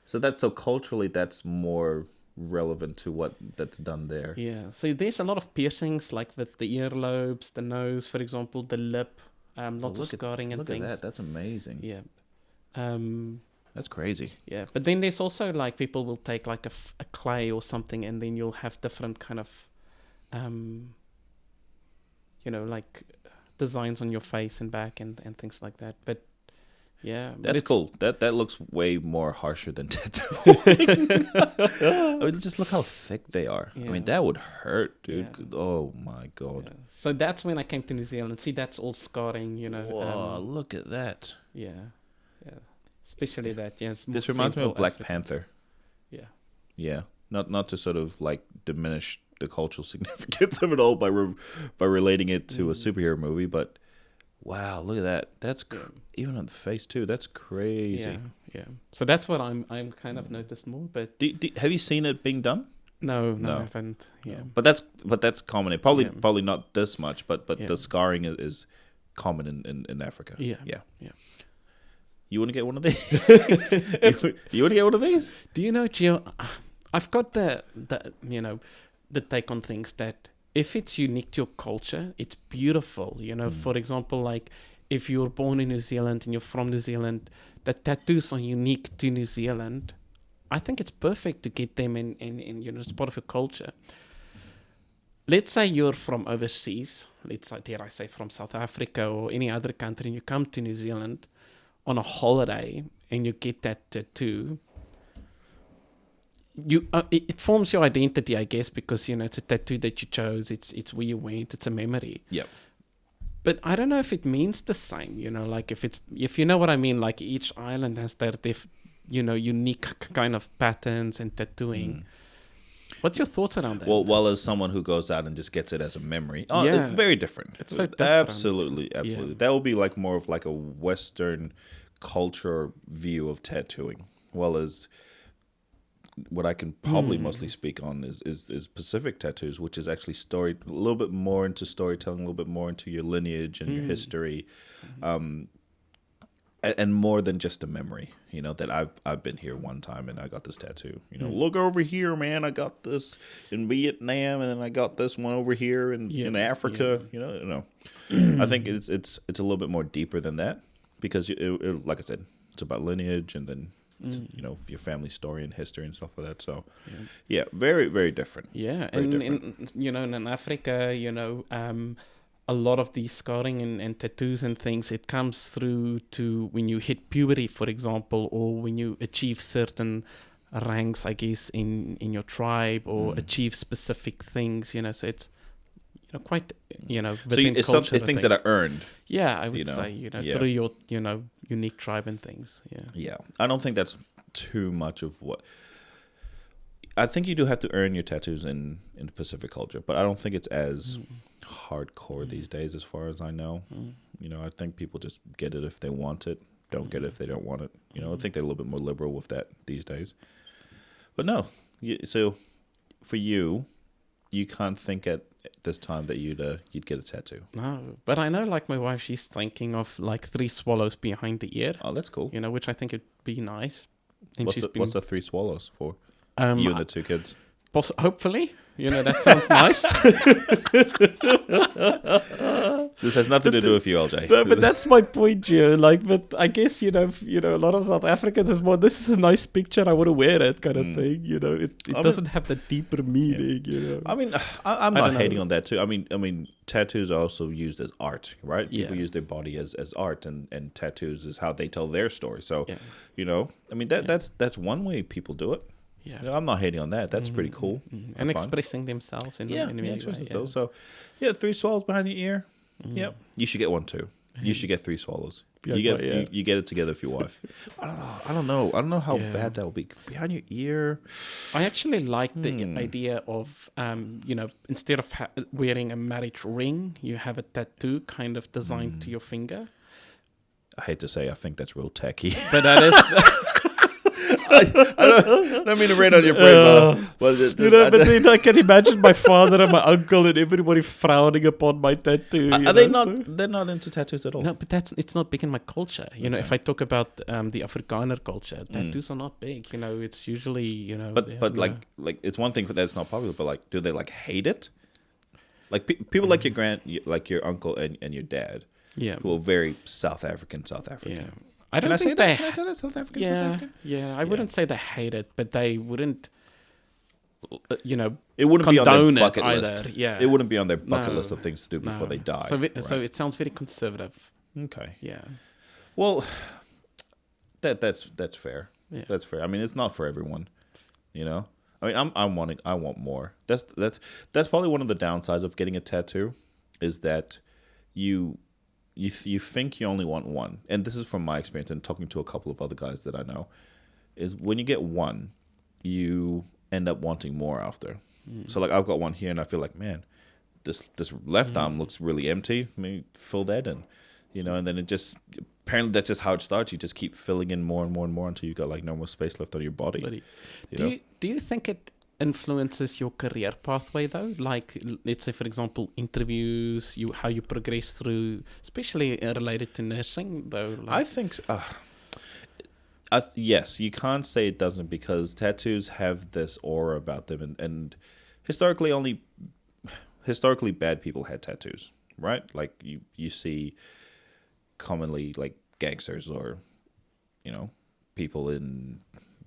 So culturally, that's more relevant to what that's done there. Yeah. So there's a lot of piercings, like with the earlobes, the nose, for example, the lip, lots of scarring and things. Look at that. That's amazing. Yeah. That's crazy. Yeah. But then there's also like people will take like a clay or something, and then you'll have different kind of, like designs on your face and back and things like that. But yeah, that's cool. That looks way more harsher than tattooing. I mean, just look how thick they are. Yeah. I mean, that would hurt, dude. Yeah. Oh my god. Yeah. So that's when I came to New Zealand. See, that's all scarring. Whoa, look at that. Yeah, yeah. Especially that. Yes. This reminds me of Black Panther. Yeah. Yeah. Not to sort of like diminish the cultural significance of it all by relating it to a superhero movie, but wow, look at that. That's even on the face too. That's crazy. Yeah. So that's what I'm kind of noticed more. But have you seen it being done? No, I haven't. Yeah. But that's common. Probably not this much, but the scarring is common in Africa. Yeah. You want to get one of these? You want to get one of these? Do you know, Gio? I've got the take on things that if it's unique to your culture, it's beautiful. For example, like if you're born in New Zealand and you're from New Zealand, the tattoos are unique to New Zealand. I think it's perfect to get them in it's part of your culture. Let's say you're from overseas. Let's say, dare I say, from South Africa or any other country, and you come to New Zealand on a holiday and you get that tattoo. It forms your identity, I guess, because it's a tattoo that you chose. It's where you went. It's a memory. Yep. But I don't know if it means the same. Like if you know what I mean. Like each island has their unique kind of patterns and tattooing. What's your thoughts around that? Well, as someone who goes out and just gets it as a memory, it's very different. It's so different. Absolutely. Yeah. That will be like more of like a Western culture view of tattooing, well as what I can probably mostly speak on is Pacific tattoos, which is actually a little bit more into storytelling, a little bit more into your lineage and your history, and more than just a memory. That I've been here one time and I got this tattoo. Look over here, man. I got this in Vietnam, and then I got this one over here in Africa. I think it's a little bit more deeper than that, because it, like I said, it's about lineage and then. Your family story and history and stuff like that. So, very, very different. Yeah, very different. In Africa, a lot of these scarring and tattoos and things, it comes through to when you hit puberty, for example, or when you achieve certain ranks, I guess, in your tribe, or achieve specific things. So it's, quite, So within it's culture. it's things that are earned. Yeah, I would you know, say, yeah. through your, unique tribe and things. Yeah. Yeah, I don't think that's too much of what. I think you do have to earn your tattoos in the Pacific culture, but I don't think it's as hardcore these days, as far as I know. I think people just get it if they want it, don't get it if they don't want it. I think they're a little bit more liberal with that these days. But no, so for you can't think at this time that you'd get a tattoo. No, but I know, like, my wife, she's thinking of like 3 swallows behind the ear. Oh, that's cool. Which I think would be nice. And What's the 3 swallows for? You and the 2 kids. Hopefully, that sounds nice. This has nothing to do with you, LJ. No, but that's my point, Joe. Like, but I guess a lot of South Africans is more, this is a nice picture, I want to wear it, kind of thing. It doesn't have the deeper meaning. I mean, I'm not hating on that too. I mean, tattoos are also used as art, right? People use their body as art, and tattoos is how they tell their story. So, I mean, that's one way people do it. Yeah, I'm not hating on that. That's pretty cool. And expressing themselves in a way. So, 3 swallows behind your ear. Yep. You should get one too. You should get 3 swallows. You get it together with your wife. I don't know how bad that will be. Behind your ear. I actually like the idea of instead of wearing a marriage ring, you have a tattoo kind of designed to your finger. I hate to say, I think that's real tacky. But that is. I don't mean to rain on your parade, but then I can imagine my father and my uncle and everybody frowning upon my tattoo. Are they not? They're not into tattoos at all. No, but it's not big in my culture. If I talk about the Afrikaner culture, tattoos are not big. It's usually But like it's one thing that's not popular, but like, do they like hate it? Like people like your uncle and your dad, who are very South African. Yeah. Can I say that? South African? South African? Yeah. I wouldn't say they hate it, but they wouldn't, it wouldn't be on their bucket either. list. Yeah. It wouldn't be on their bucket list of things to do before they die. So it sounds very conservative. Okay. Yeah. Well, that's fair. Yeah. That's fair. I mean, it's not for everyone. I mean, I want more. That's probably one of the downsides of getting a tattoo, is that you think you only want one, and this is from my experience and talking to a couple of other guys that I know, is when you get one, you end up wanting more after. So like, I've got one here, and I feel like, man, this left arm looks really empty. Let me fill that in, and then apparently that's just how it starts. You just keep filling in more and more and more until you got like no more space left on your body. Do you think it influences your career pathway though? Like, let's say, for example, interviews, how you progress through, especially related to nursing though? I think yes, you can't say it doesn't, because tattoos have this aura about them, and historically bad people had tattoos, right? Like you see commonly like gangsters or people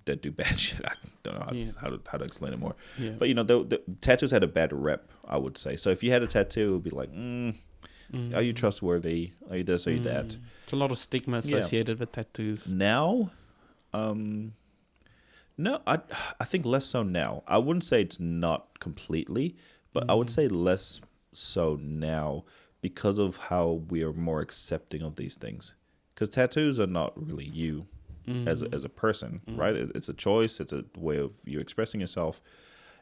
that do bad shit. I don't know how to explain it more. Yeah. But the tattoos had a bad rep, I would say. So if you had a tattoo, it would be like, are you trustworthy? Are you this? Are you that? It's a lot of stigma associated with tattoos. Now, no, I think less so now. I wouldn't say it's not completely, but I would say less so now because of how we are more accepting of these things. Because tattoos are not really you. As a person, right? It's a choice. It's a way of you expressing yourself,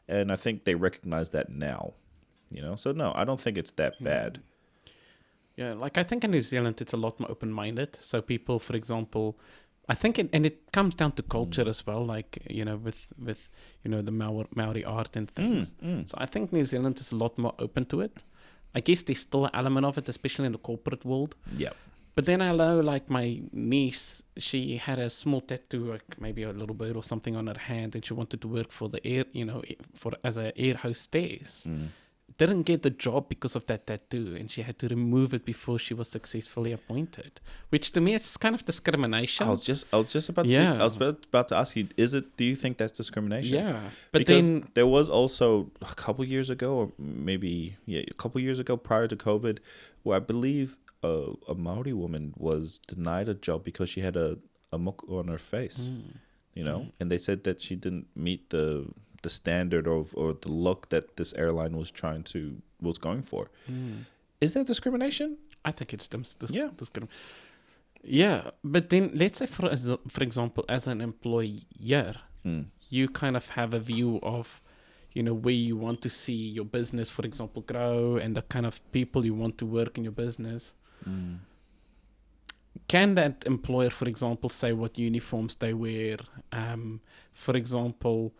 and I think they recognize that now. So no, I don't think it's that bad. Yeah, like I think in New Zealand it's a lot more open-minded. So people, for example, I think it comes down to culture as well. Like with the Maori art and things. So I think New Zealand is a lot more open to it. I guess there's still an element of it, especially in the corporate world. Yeah. But then I know, like, my niece, she had a small tattoo, like maybe a little bird or something on her hand, and she wanted to work for the air, as an air hostess. Didn't get the job because of that tattoo, and she had to remove it before she was successfully appointed. Which to me, it's kind of discrimination. I was just about to ask you, do you think that's discrimination? Yeah, but because then there was also a couple years ago, or maybe a couple years ago prior to COVID, where I believe a Maori woman was denied a job because she had a moko on her face, and they said that she didn't meet the the standard or the look that this airline was going for. Is that discrimination? I think it's discrimination. Yeah, but then let's say for example, as an employer, you kind of have a view of, where you want to see your business, for example, grow, and the kind of people you want to work in your business. Can that employer, for example, say what uniforms they wear? For example,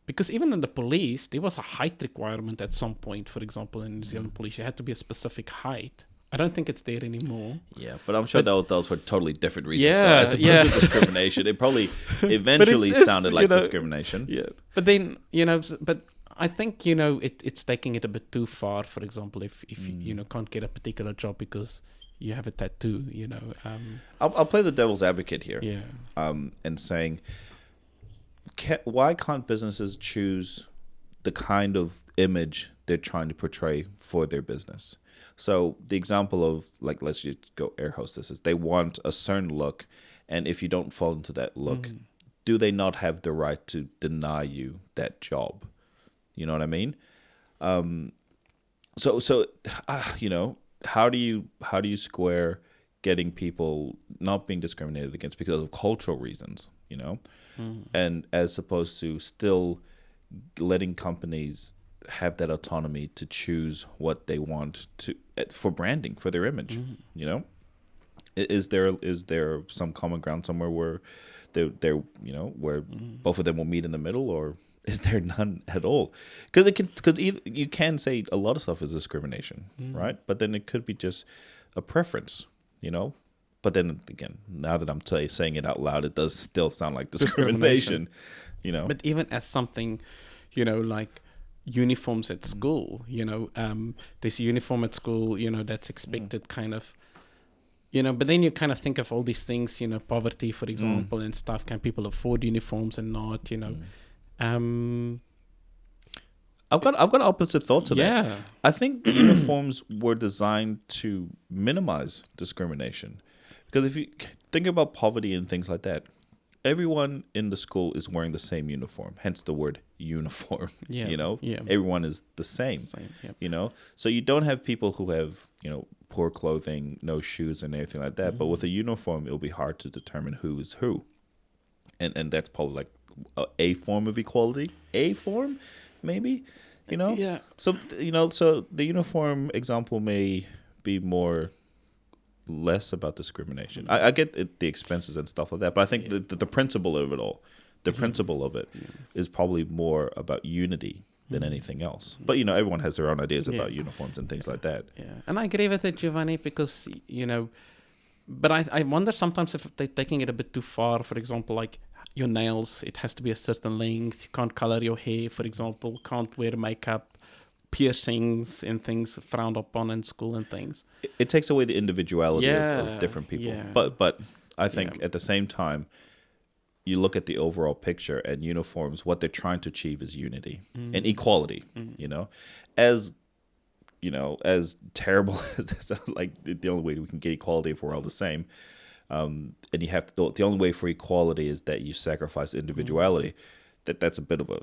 because even in the police, there was a height requirement at some point. For example, in New Zealand police, you had to be a specific height. I don't think it's there anymore. Yeah, but I'm sure that was for totally different reasons, as opposed to discrimination. It probably eventually sounded like discrimination. Yeah, but then but I think it's taking it a bit too far. For example, if you can't get a particular job because you have a tattoo, I'll play the devil's advocate here. Yeah. And saying, why can't businesses choose the kind of image they're trying to portray for their business? So the example of, like, let's just go air hostesses. They want a certain look, and if you don't fall into that look, do they not have the right to deny you that job? You know what I mean? So how do you square getting people not being discriminated against because of cultural reasons, and as opposed to still letting companies have that autonomy to choose what they want to for branding, for their image? Is there some common ground somewhere where they're where both of them will meet in the middle, or is there none at all? Because you can say a lot of stuff is discrimination, right? But then it could be just a preference, But then again, now that I'm saying it out loud, it does still sound like discrimination. But even as something, like uniforms at school, this uniform at school, that's expected kind of, but then you kind of think of all these things, poverty, for example, and stuff. Can people afford uniforms and not, I've got opposite thoughts of that. I think uniforms were designed to minimize discrimination, because if you think about poverty and things like that, everyone in the school is wearing the same uniform, hence the word uniform. Everyone is the same. So you don't have people who have poor clothing, no shoes and everything like that, but with a uniform it'll be hard to determine who is who, and that's probably like a form of equality, maybe. So the uniform example may be less about discrimination. I get the expenses and stuff like that, but I think the principle of it all, is probably more about unity than anything else. But everyone has their own ideas about uniforms and things like that. And I agree with it, Giovanni, because but I wonder sometimes if they're taking it a bit too far. For example, like your nails, it has to be a certain length. You can't color your hair, for example. Can't wear makeup. Piercings and things frowned upon in school and things. It takes away the individuality of different people. But I think at the same time, you look at the overall picture, and uniforms, what they're trying to achieve is unity and equality. As terrible as that sounds, like the only way we can get equality if we're all the same. And you have to, the only way for equality is that you sacrifice individuality. That's a bit of a,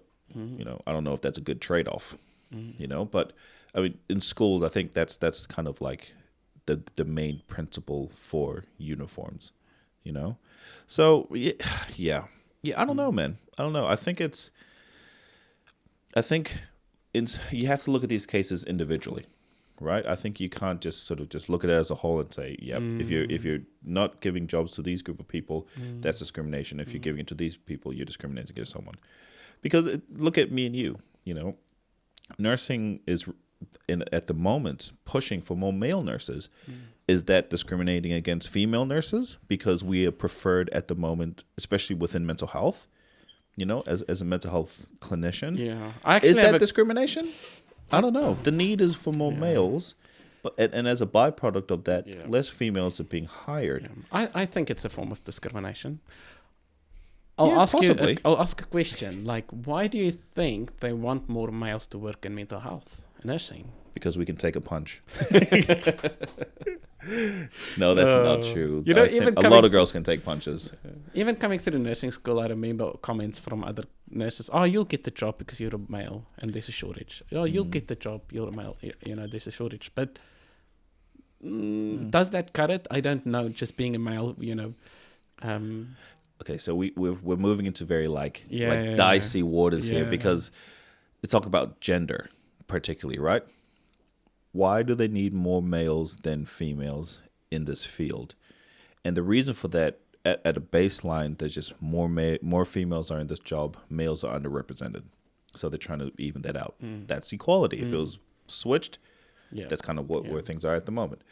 I don't know if that's a good trade-off. But I mean, in schools, I think that's kind of like the main principle for uniforms. So yeah. I don't know, man. I don't know. I think you have to look at these cases individually, right? I think you can't just sort of just look at it as a whole and say, if you're not giving jobs to these group of people, that's discrimination. If you're giving it to these people, you're discriminating against someone. Because look at me and you. Nursing is at the moment pushing for more male nurses. Is that discriminating against female nurses because we are preferred at the moment, especially within mental health? As a mental health clinician, is that discrimination? I don't know. The need is for more males, but and as a byproduct of that, less females are being hired. I think it's a form of discrimination. I'll ask a question. Like, why do you think they want more males to work in mental health nursing? Because we can take a punch. No, that's not true. You know, A lot of girls can take punches. Even coming through nursing school, I remember comments from other nurses. Oh, you'll get the job because you're a male and there's a shortage. Oh, you'll get the job, you're a male. You know, there's a shortage. But does that cut it? I don't know. Just being a male, you know. Okay, so we're moving into very dicey waters here because let's talk about gender particularly, right? Why do they need more males than females in this field? And the reason for that, at a baseline, there's just more females are in this job, males are underrepresented. So they're trying to even that out. That's equality. If it was switched, that's kind of where things are at the moment.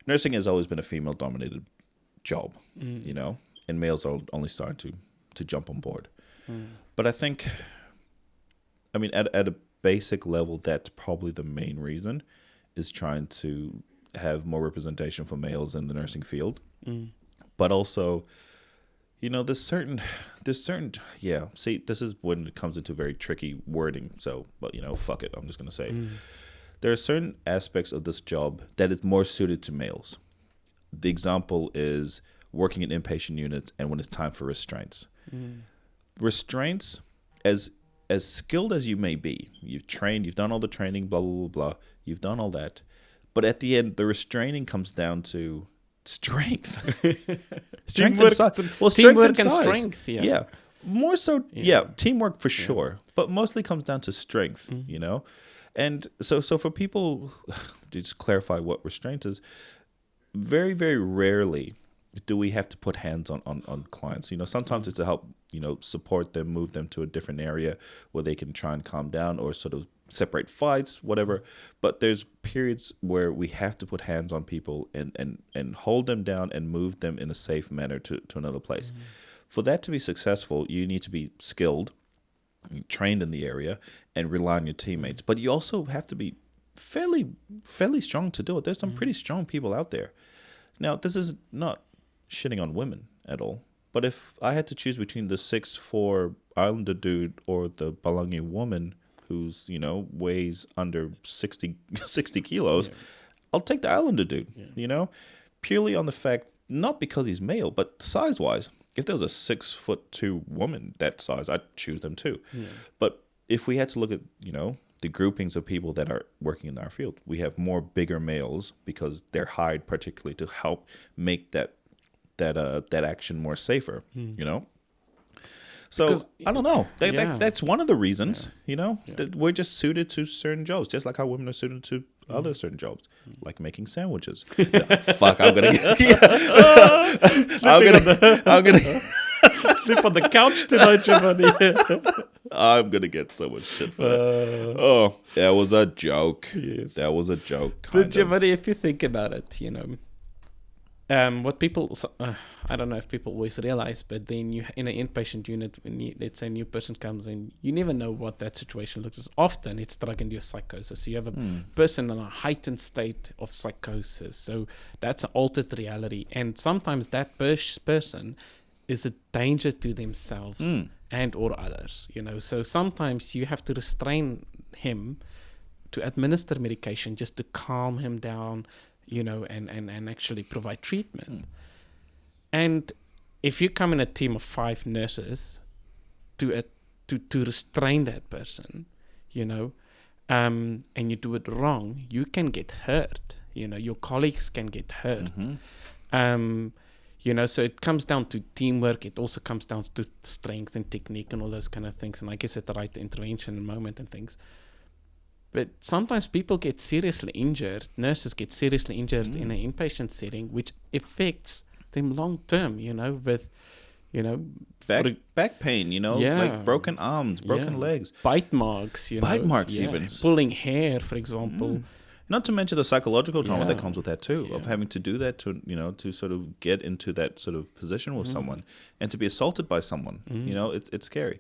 Nursing has always been a female-dominated job, you know, and males are only starting to jump on board. But I think, I mean, at a basic level, that's probably the main reason, is trying to have more representation for males in the nursing field. But also, you know, there's certain, see, this is when it comes into very tricky wording. So, but, you know, fuck it, I'm just going to say there are certain aspects of this job that is more suited to males. The example is working in inpatient units and when it's time for restraints. Restraints, as skilled as you may be, you've trained, you've done all the training, blah, blah, blah, blah, you've done all that. But at the end, the restraining comes down to strength. Strength and size. Well, teamwork and strength, yeah. More so, teamwork for sure. But mostly comes down to strength, you know? And so for people, to just clarify what restraint is, very, very rarely do we have to put hands on clients. You know, sometimes it's to help, you know, support them, move them to a different area where they can try and calm down or sort of separate fights, whatever. But there's periods where we have to put hands on people and hold them down and move them in a safe manner to another place. For that to be successful, you need to be skilled, trained in the area, and rely on your teammates. But you also have to be fairly strong to do it. There's some pretty strong people out there. Now, this is not shitting on women at all. But if I had to choose between the 6'4" Islander dude or the Balangi woman who's, you know, weighs under 60 kilos, I'll take the Islander dude, you know, purely on the fact, not because he's male, but size-wise. If there was a 6'2" woman that size, I'd choose them too. But if we had to look at, you know, the groupings of people that are working in our field, we have more bigger males because they're hired particularly to help make that action more safer, you know? So, because, I don't know. That's one of the reasons, you know, that we're just suited to certain jobs, just like how women are suited to other certain jobs, like making sandwiches. No, fuck, I'm going to... Sleep on the couch tonight, Giovanni. I'm going to get so much shit for that. That was a joke. Yes. That was a joke. But Giovanni, if you think about it, you know, what people, I don't know if people always realize, but then you in an inpatient unit, when let's say a new person comes in, you never know what that situation looks like. Often it's drug-induced psychosis. So you have a person in a heightened state of psychosis. So that's an altered reality. And sometimes that person is a danger to themselves and or others, you know. So sometimes you have to restrain him to administer medication just to calm him down, you know, and actually provide treatment. And if you come in a team of 5 nurses to restrain that person, you know, and you do it wrong, you can get hurt. You know, your colleagues can get hurt. You know, so it comes down to teamwork. It also comes down to strength and technique and all those kind of things. And I guess at the right intervention and moment and things. But sometimes people get seriously injured. Nurses get seriously injured in an inpatient setting, which affects them long term, you know, with, you know, back pain, you know, like broken arms, broken legs, bite marks, you know, bite marks even pulling hair, for example. Not to mention the psychological trauma that comes with that too, of having to do that to, you know, to sort of get into that sort of position with someone and to be assaulted by someone. You know, it's scary.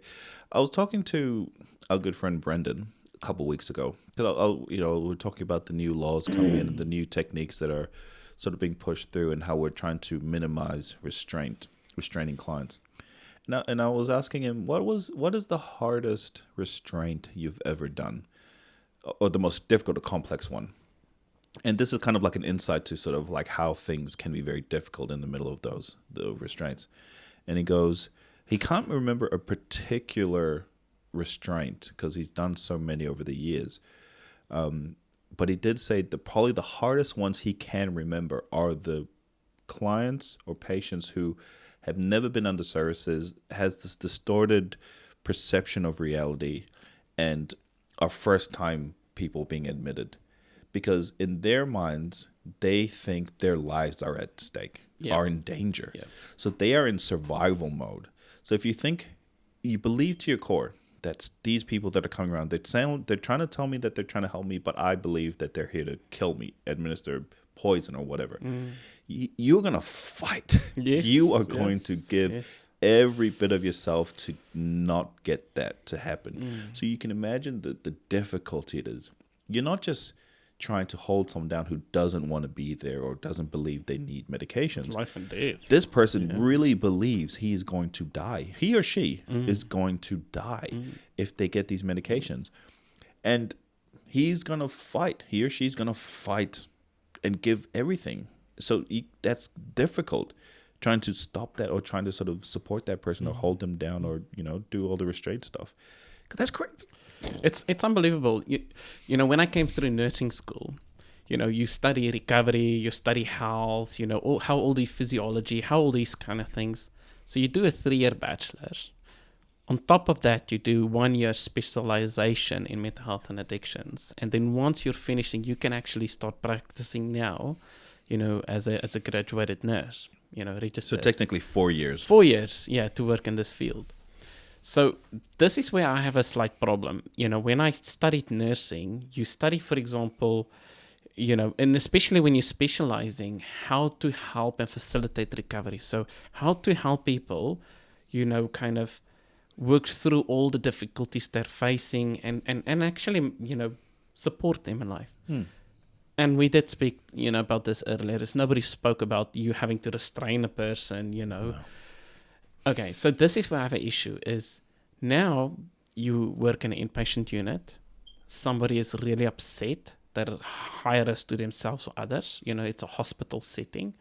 I was talking to our good friend Brendan a couple of weeks ago. You know, we're talking about the new laws coming in and the new techniques that are sort of being pushed through and how we're trying to minimize restraining clients. And I was asking him, what is the hardest restraint you've ever done? Or the most difficult or complex one? And this is kind of like an insight to sort of like how things can be very difficult in the middle of the restraints. And he goes, he can't remember a particular restraint because he's done so many over the years. But he did say probably the hardest ones he can remember are the clients or patients who have never been under services, has this distorted perception of reality, and are first time people being admitted. Because in their minds, they think their lives are at stake, are in danger. Yeah. So they are in survival mode. So if you believe to your core that these people that are coming around, they're trying to tell me that they're trying to help me, but I believe that they're here to kill me, administer poison or whatever. You're going to fight. Yes, you are going to give every bit of yourself to not get that to happen. So you can imagine the difficulty it is. You're not just trying to hold someone down who doesn't want to be there or doesn't believe they need medications. It's life and death. This person really believes he is going to die. He or she is going to die if they get these medications. And he's going to fight. He or she's going to fight and give everything. So that's difficult, trying to stop that or trying to sort of support that person or hold them down or, do all the restraint stuff. 'Cause that's crazy. It's unbelievable. You know, when I came through nursing school, you study recovery, you study health, how all the physiology, how all these kind of things. So you do a 3-year bachelor's. On top of that, you do 1-year specialization in mental health and addictions. And then once you're finishing, you can actually start practicing now, as a graduated nurse, registered. So technically 4 years. 4 years, to work in this field. So this is where I have a slight problem. When I studied nursing, you study, for example, and especially when you're specializing, how to help and facilitate recovery. So how to help people, kind of work through all the difficulties they're facing and actually, support them in life. And we did speak, about this earlier. Nobody spoke about you having to restrain a person, No. Okay, so this is where I have an issue is now you work in an inpatient unit. Somebody is really upset. They're high risk to themselves or others. It's a hospital setting.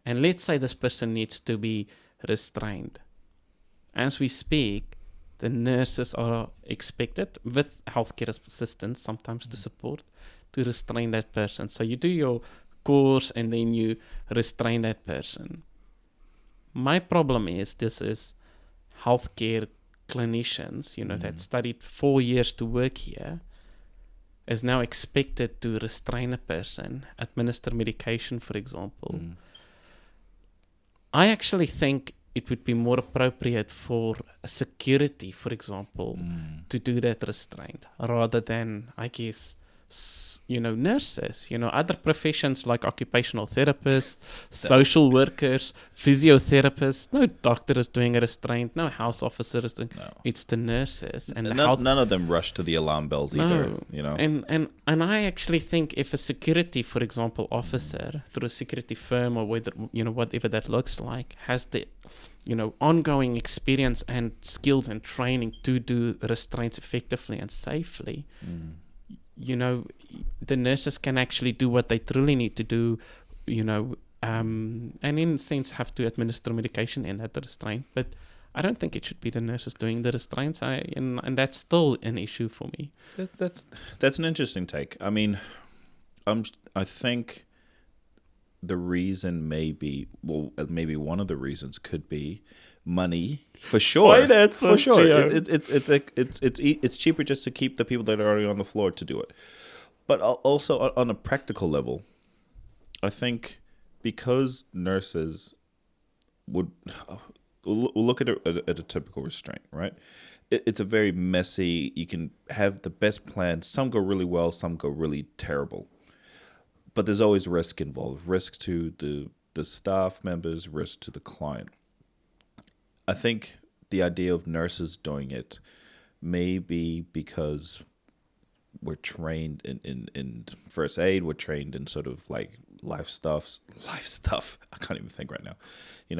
And let's say this person needs to be restrained. As we speak, the nurses are expected, with healthcare assistants sometimes to support, to restrain that person. So you do your course and then you restrain that person. My problem is this is healthcare clinicians, that studied 4 years to work here, is now expected to restrain a person, administer medication, for example. I actually think it would be more appropriate for security, for example, to do that restraint rather than, I guess, nurses, other professions like occupational therapists, social workers, physiotherapists. No doctor is doing a restraint. No house officer is doing. No. It's the nurses and the health. None of them rush to the alarm bells either. And I actually think if a security, for example, officer through a security firm or whether whatever that looks like has the ongoing experience and skills and training to do restraints effectively and safely. The nurses can actually do what they truly need to do, and in a sense have to administer medication in that restraint. But I don't think it should be the nurses doing the restraints, and that's still an issue for me. That's an interesting take. I mean, I think the reason maybe one of the reasons could be money, for sure. Finance, for sure. It's cheaper just to keep the people that are already on the floor to do it. But also on a practical level, I think because nurses would look at a typical restraint, right? It's a very messy. You can have the best plans. Some go really well. Some go really terrible. But there's always risk involved. Risk to the staff members. Risk to the client. I think the idea of nurses doing it may be because we're trained in first aid. We're trained in sort of like life stuff. I can't even think right now,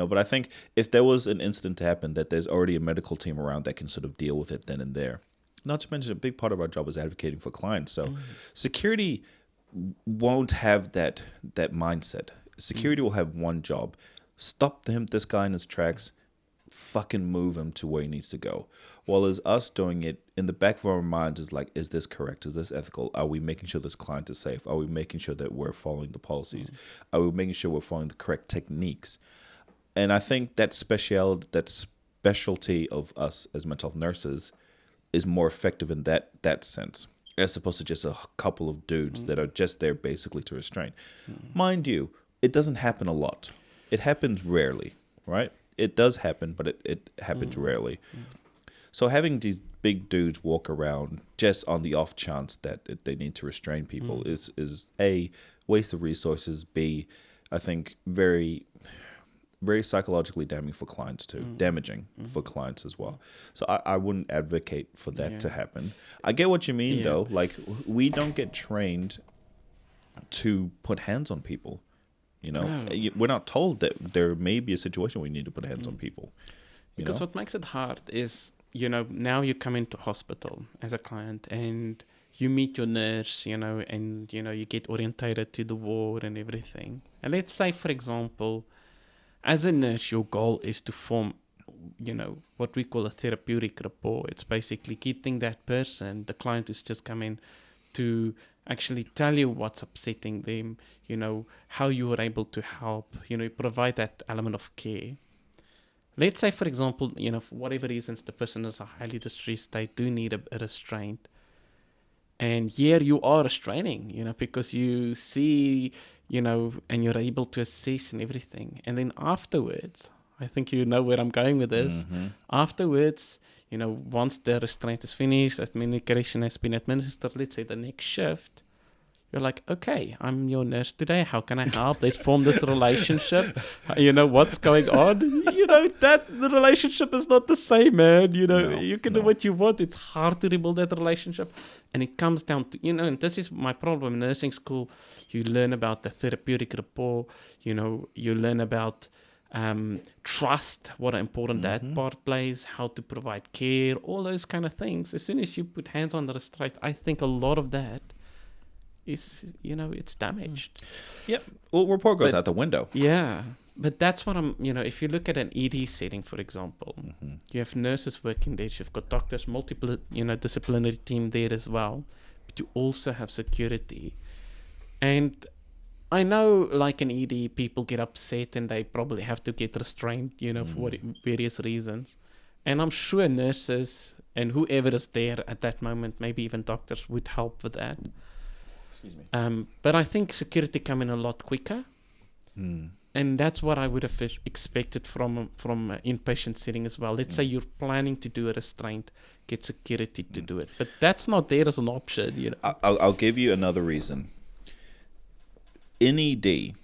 but I think if there was an incident to happen, that there's already a medical team around that can sort of deal with it then and there. Not to mention a big part of our job is advocating for clients. So security won't have that mindset. Security will have one job: stop this guy in his tracks, fucking move him to where he needs to go. While as us doing it in the back of our minds is like, is this correct? Is this ethical? Are we making sure this client is safe? Are we making sure that we're following the policies? Are we making sure we're following the correct techniques? And I think that specialty of us as mental health nurses is more effective in that sense, as opposed to just a couple of dudes that are just there basically to restrain. Mind you, it doesn't happen a lot. It happens rarely, right? It does happen, but it happens rarely. So having these big dudes walk around just on the off chance that they need to restrain people is A, waste of resources, B, I think very, very psychologically damaging for clients too, damaging for clients as well. So I wouldn't advocate for that to happen. I get what you mean though. Like, we don't get trained to put hands on people. You know, we're not told that there may be a situation where we need to put hands on people. Because what makes it hard is, you know, now you come into hospital as a client and you meet your nurse, you know, and, you know, you get orientated to the ward and everything. And let's say, for example, as a nurse, your goal is to form, you know, what we call a therapeutic rapport. It's basically getting that person, the client who's just come in, to actually tell you what's upsetting them, you know, how you were able to help, you know, provide that element of care. Let's say, for example, you know, for whatever reasons, the person is highly distressed, they do need a restraint. And here you are restraining, you know, because you see, you know, and you're able to assess and everything. And then afterwards, I think you know where I'm going with this. Afterwards, you know, once the restraint is finished, medication has been administered, let's say the next shift, you're like, okay, I'm your nurse today. How can I help? Let's form this relationship. You know, what's going on? You know, the relationship is not the same, man. You know, you can do what you want. It's hard to rebuild that relationship. And it comes down to, you know, and this is my problem in nursing school. You learn about the therapeutic rapport. You know, you learn about trust, what an important that part plays, how to provide care, all those kind of things. As soon as you put hands on the restraint, I think a lot of that is, you know, it's damaged. Yep. Well, rapport goes out the window. Yeah. But that's what I'm, you know, if you look at an ED setting, for example, you have nurses working there, you've got doctors, multiple, you know, disciplinary team there as well, but you also have security. And I know, like in ED, people get upset and they probably have to get restrained, you know, for various reasons. And I'm sure nurses and whoever is there at that moment, maybe even doctors, would help with that. But I think security come in a lot quicker. And that's what I would have expected from an inpatient setting as well. Let's say you're planning to do a restraint, get security to do it. But that's not there as an option, you know. I'll give you another reason. In ED,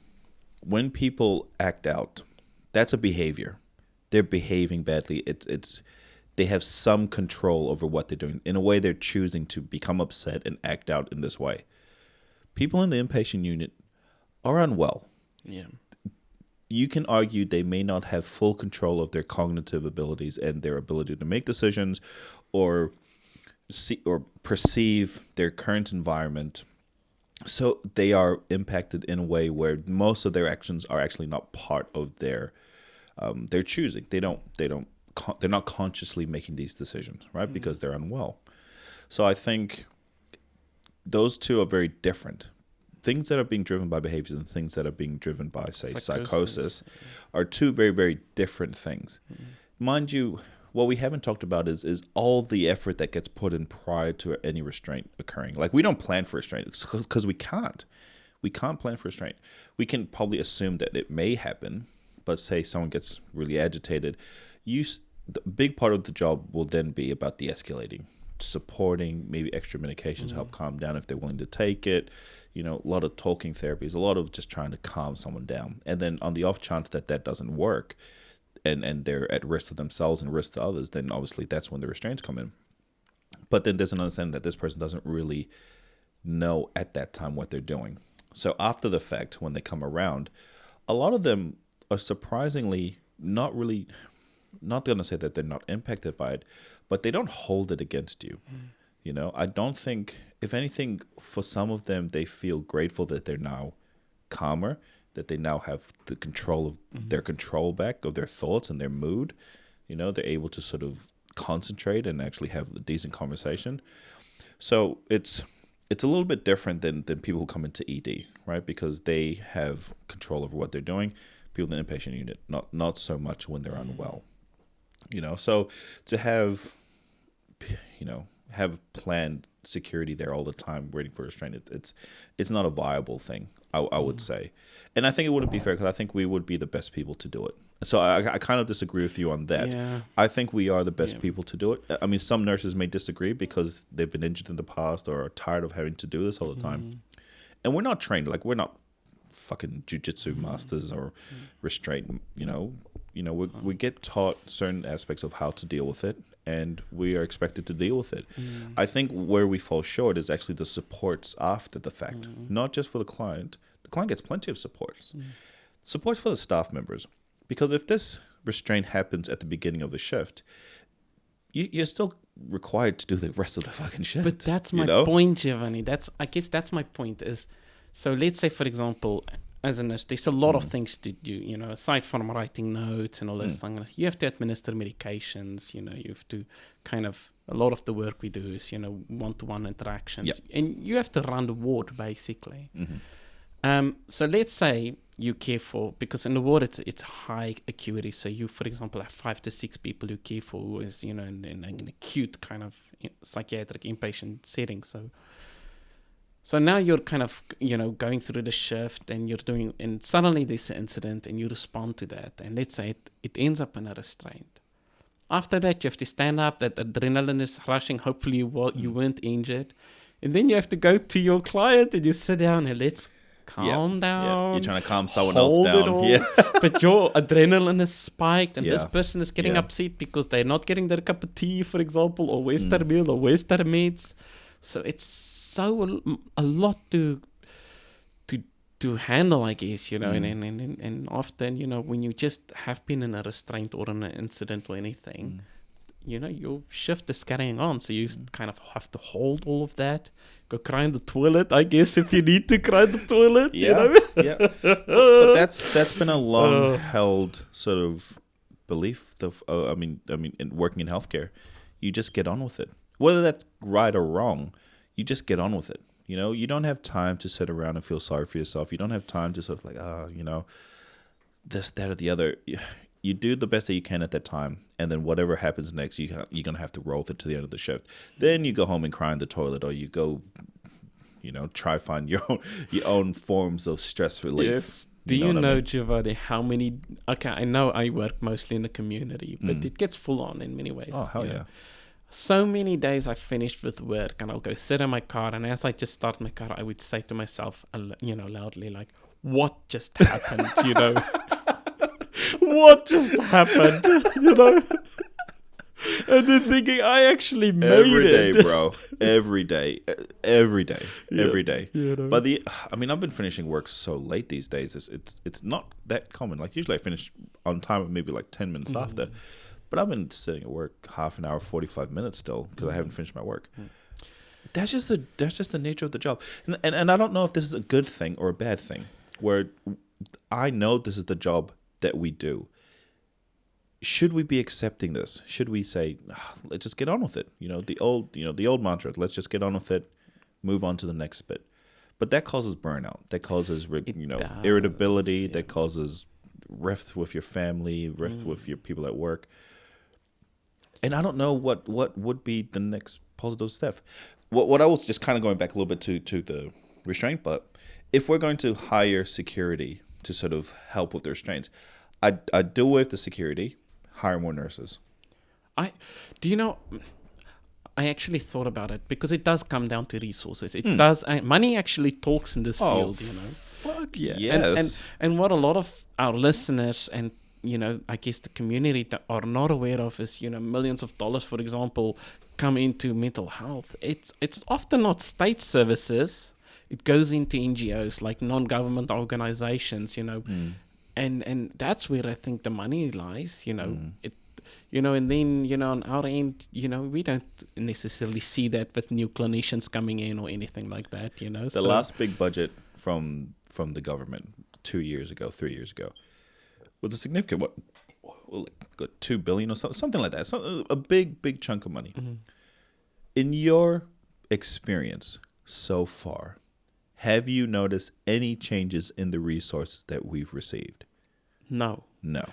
when people act out, that's a behavior. They're behaving badly. They have some control over what they're doing. In a way, they're choosing to become upset and act out in this way. People in the inpatient unit are unwell. Yeah. You can argue they may not have full control of their cognitive abilities and their ability to make decisions or see or perceive their current environment. So they are impacted in a way where most of their actions are actually not part of their choosing. They're not consciously making these decisions, right? Because they're unwell. So I think those two are very different. Things that are being driven by behaviors and things that are being driven by, say, psychosis are two very, very different things. Mind you, what we haven't talked about is all the effort that gets put in prior to any restraint occurring. Like, we don't plan for restraint because we can't. We can't plan for restraint. We can probably assume that it may happen, but say someone gets really agitated. The big part of the job will then be about de-escalating, supporting, maybe extra medications to help calm down if they're willing to take it. You know, a lot of talking therapies, a lot of just trying to calm someone down. And then on the off chance that doesn't work and they're at risk to themselves and risk to others, then obviously that's when the restraints come in. But then there's an understanding that this person doesn't really know at that time what they're doing. So after the fact, when they come around, a lot of them are surprisingly not going to say that they're not impacted by it, but they don't hold it against you. You know, I don't think, if anything, for some of them, they feel grateful that they're now calmer, that they now have the control of their control back of their thoughts and their mood. You know, they're able to sort of concentrate and actually have a decent conversation. So it's a little bit different than people who come into ED, right? Because they have control over what they're doing. People in the inpatient unit, not so much when they're unwell. You know, so to have, you know, have planned security there all the time waiting for restraint, it's not a viable thing, I would say. And I think it wouldn't be fair, because I think we would be the best people to do it. So I kind of disagree with you on that. Yeah. I think we are the best people to do it. I mean, some nurses may disagree because they've been injured in the past or are tired of having to do this all the time. And we're not trained. Like, we're not fucking jujitsu masters or restraint, you know. We get taught certain aspects of how to deal with it, and we are expected to deal with it. I think where we fall short is actually the supports after the fact, not just for the client. The client gets plenty of supports. Supports for the staff members. Because if this restraint happens at the beginning of the shift, you're still required to do the rest of the fucking shift. But that's my point, Giovanni. I guess that's my point is, so let's say, for example, as a nurse, there's a lot of things to do, you know, aside from writing notes and all this thing. You have to administer medications, you know, you have to a lot of the work we do is, you know, one-to-one interactions. Yep. And you have to run the ward, basically. So let's say you care for, because in the ward it's high acuity, so you, for example, have 5 to 6 people you care for who is, you know, in an acute kind of psychiatric inpatient setting. So now you're kind of, you know, going through the shift and and suddenly there's an incident and you respond to that, and let's say it ends up in a restraint. After that, you have to stand up, that adrenaline is rushing, hopefully you weren't injured, and then you have to go to your client and you sit down and let's calm down. Yeah. You're trying to calm someone else down. Yeah. But your adrenaline is spiked, and this person is getting upset because they're not getting their cup of tea, for example, or where's their meal, or where's their meds. So it's so a lot to handle, I guess, you know, and often, you know, when you just have been in a restraint or in an incident or anything, you know, your shift is carrying on, so you kind of have to hold all of that. Go cry in the toilet, I guess, if you need to cry in the toilet. You know? But that's been a long held sort of belief. I mean, in working in healthcare, you just get on with it, whether that's right or wrong. You just get on with it. You know, you don't have time to sit around and feel sorry for yourself. You don't have time to sort of like, you know, this, that, or the other. You do the best that you can at that time, and then whatever happens next, you're going to have to roll with it to the end of the shift. Then you go home and cry in the toilet, or you go, you know, try find your own forms of stress relief. Yes. Do you know, Giovanni, how many... Okay, I know I work mostly in the community, but it gets full on in many ways. Oh, hell yeah. Know? So many days I finished with work, and I'll go sit in my car, and as I just start my car, I would say to myself, you know, loudly, like, what just happened, you know? What just happened, you know? And then thinking, I actually made it. Every day, bro. Every day. You know? But I've been finishing work so late these days. It's not that common. Like, usually I finish on time, maybe like 10 minutes after. But I've been sitting at work half an hour, 45 minutes still, because I haven't finished my work. That's just the nature of the job. And I don't know if this is a good thing or a bad thing, where I know this is the job that we do. Should we be accepting this? Should we say, let's just get on with it? You know, the old mantra, let's just get on with it, move on to the next bit. But that causes burnout. That causes, irritability. Yeah. That causes rift with your family, rift with your people at work. And I don't know what would be the next positive step. What I was just kind of going back a little bit to the restraint, but if we're going to hire security to sort of help with the restraints, I'd do with the security, hire more nurses. I actually thought about it, because it does come down to resources. It does. Money actually talks in this field, you know. Fuck yeah. Yes. And what a lot of our listeners and, you know, I guess the community are not aware of is, you know, millions of dollars, for example, come into mental health. It's often not state services. It goes into NGOs, like non-government organizations, you know. And that's where I think the money lies, you know. and then, on our end, we don't necessarily see that with new clinicians coming in or anything like that, The last big budget from the government 3 years ago was a significant one. Well, like 2 billion or something like that. A big chunk of money. Mm-hmm. In your experience so far, have you noticed any changes in the resources that we've received? No. No.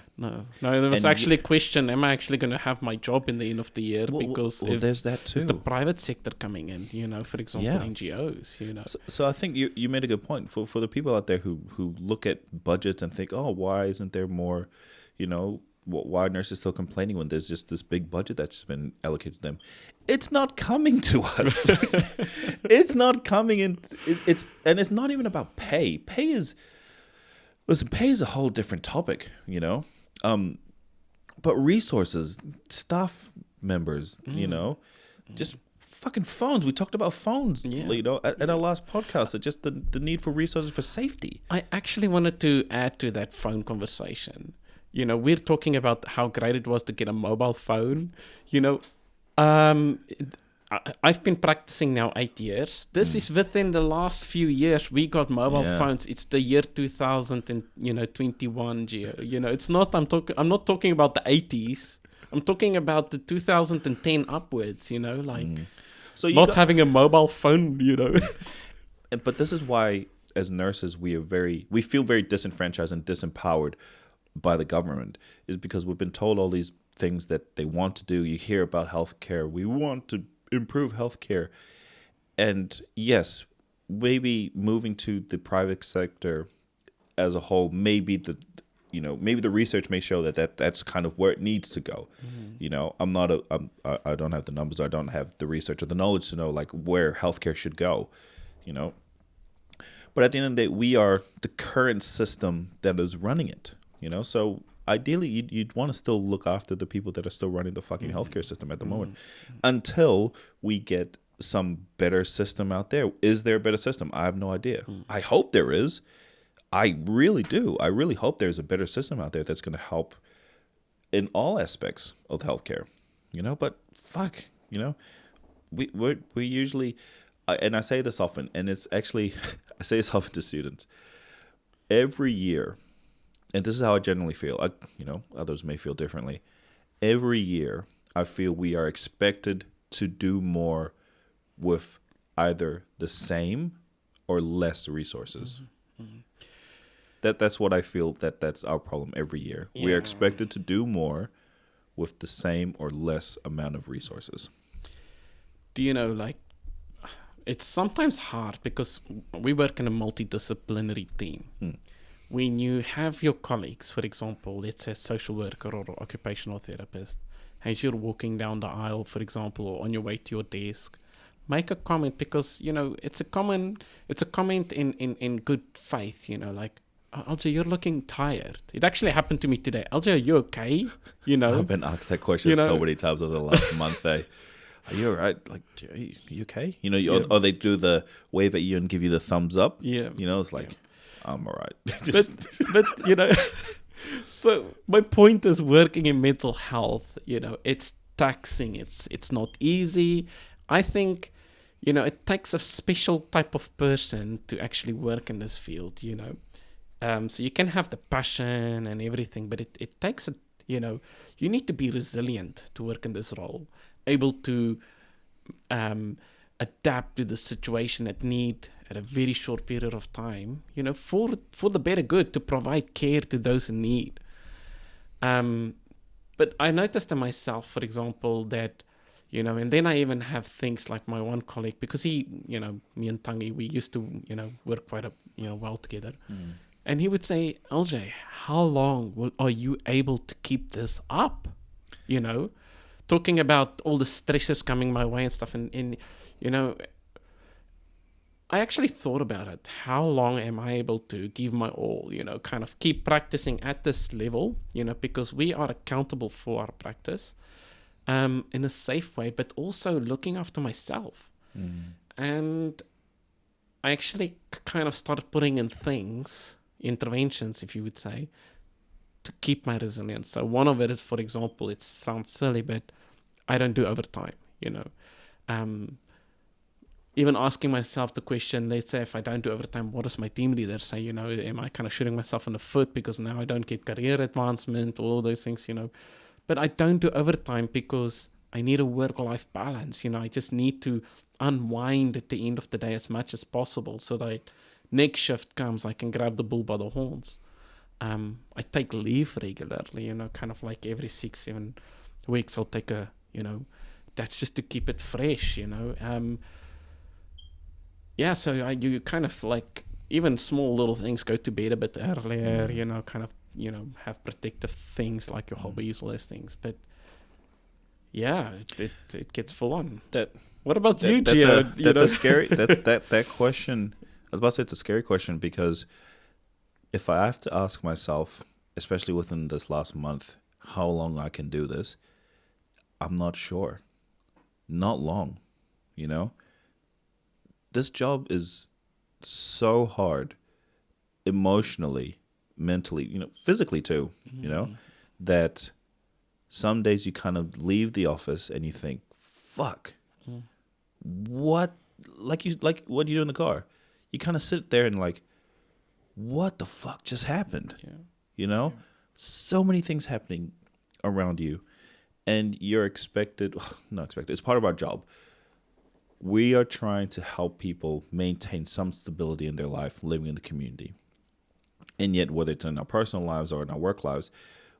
There was actually a question, am I actually going to have my job in the end of the year? Because there's that too. It's the private sector coming in, for example, NGOs, So I think you made a good point. For the people out there who look at budgets and think, oh, why isn't there more, why are nurses still complaining when there's just this big budget that's been allocated to them? It's not coming to us. It's not coming in. And it's not even about pay. Pay is a whole different topic, But resources, staff members, just fucking phones. We talked about phones, at our last podcast. So just the need for resources for safety. I actually wanted to add to that phone conversation. We're talking about how great it was to get a mobile phone. I've been practicing now 8 years. This is within the last few years we got mobile phones. It's the year 2021, Gio. It's not. I'm not talking about the 80s. I'm talking about the 2010 upwards. So not having a mobile phone. But this is why, as nurses, we feel very disenfranchised and disempowered by the government, is because we've been told all these things that they want to do. You hear about healthcare. We want to improve healthcare. And yes, maybe moving to the private sector as a whole, maybe the research may show that's kind of where it needs to go. Mm-hmm. I don't have the numbers. I don't have the research or the knowledge to know like where healthcare should go, But at the end of the day, we are the current system that is running it. So ideally you'd want to still look after the people that are still running the fucking healthcare system at the moment until we get some better system out there. Is there a better system? I have no idea. I hope there is. I really do. I really hope there's a better system out there that's going to help in all aspects of healthcare, but fuck, we usually, and I say this often, and it's actually, I say this often to students every year. And this is how I generally feel. Others may feel differently. Every year, I feel we are expected to do more with either the same or less resources. Mm-hmm. That's what I feel that's our problem every year. Yeah. We are expected to do more with the same or less amount of resources. Do it's sometimes hard because we work in a multidisciplinary team. When you have your colleagues, for example, let's say a social worker or occupational therapist, as you're walking down the aisle, for example, or on your way to your desk, make a comment because, it's a comment in good faith, like, Alja, you're looking tired. It actually happened to me today. Alja, are you okay? I've been asked that question so many times over the last month. Are you all right? Like, are you okay? Or they do the wave at you and give you the thumbs up. Yeah. It's like... Yeah. I'm all right. but so my point is working in mental health, it's taxing. It's not easy. I think, it takes a special type of person to actually work in this field, So you can have the passion and everything, but it takes, you need to be resilient to work in this role, able to adapt to the situation at a very short period of time, for the better good, to provide care to those in need. But I noticed to myself, for example, that, and then I even have things like my one colleague, because he, me and Tangi, we used to, work quite well together. And he would say, LJ, how long are you able to keep this up? Talking about all the stresses coming my way and stuff. And I actually thought about it. How long am I able to give my all, kind of keep practicing at this level, because we are accountable for our practice in a safe way, but also looking after myself. And I actually kind of started putting in interventions, if you would say, to keep my resilience. So one of it is, for example, it sounds silly, but I don't do overtime, even asking myself the question, let's say if I don't do overtime, what does my team leader say? Am I kind of shooting myself in the foot because now I don't get career advancement, all those things, But I don't do overtime because I need a work-life balance. I just need to unwind at the end of the day as much as possible so that next shift comes, I can grab the bull by the horns. I take leave regularly, kind of like every 6-7 weeks I'll take that's just to keep it fresh, so you kind of like, even small little things, go to bed a bit earlier, kind of, have protective things like your hobbies, all those things. But yeah, it gets full on. What about you, Gio? That's a scary, that question, I was about to say it's a scary question, because if I have to ask myself, especially within this last month, how long I can do this, I'm not sure. Not long, This job is so hard, emotionally, mentally, physically too, that some days you kind of leave the office and you think, fuck, what, like what do you do in the car? You kind of sit there and like, what the fuck just happened? So many things happening around you, and you're not expected, it's part of our job. We are trying to help people maintain some stability in their life, living in the community. And yet, whether it's in our personal lives or in our work lives,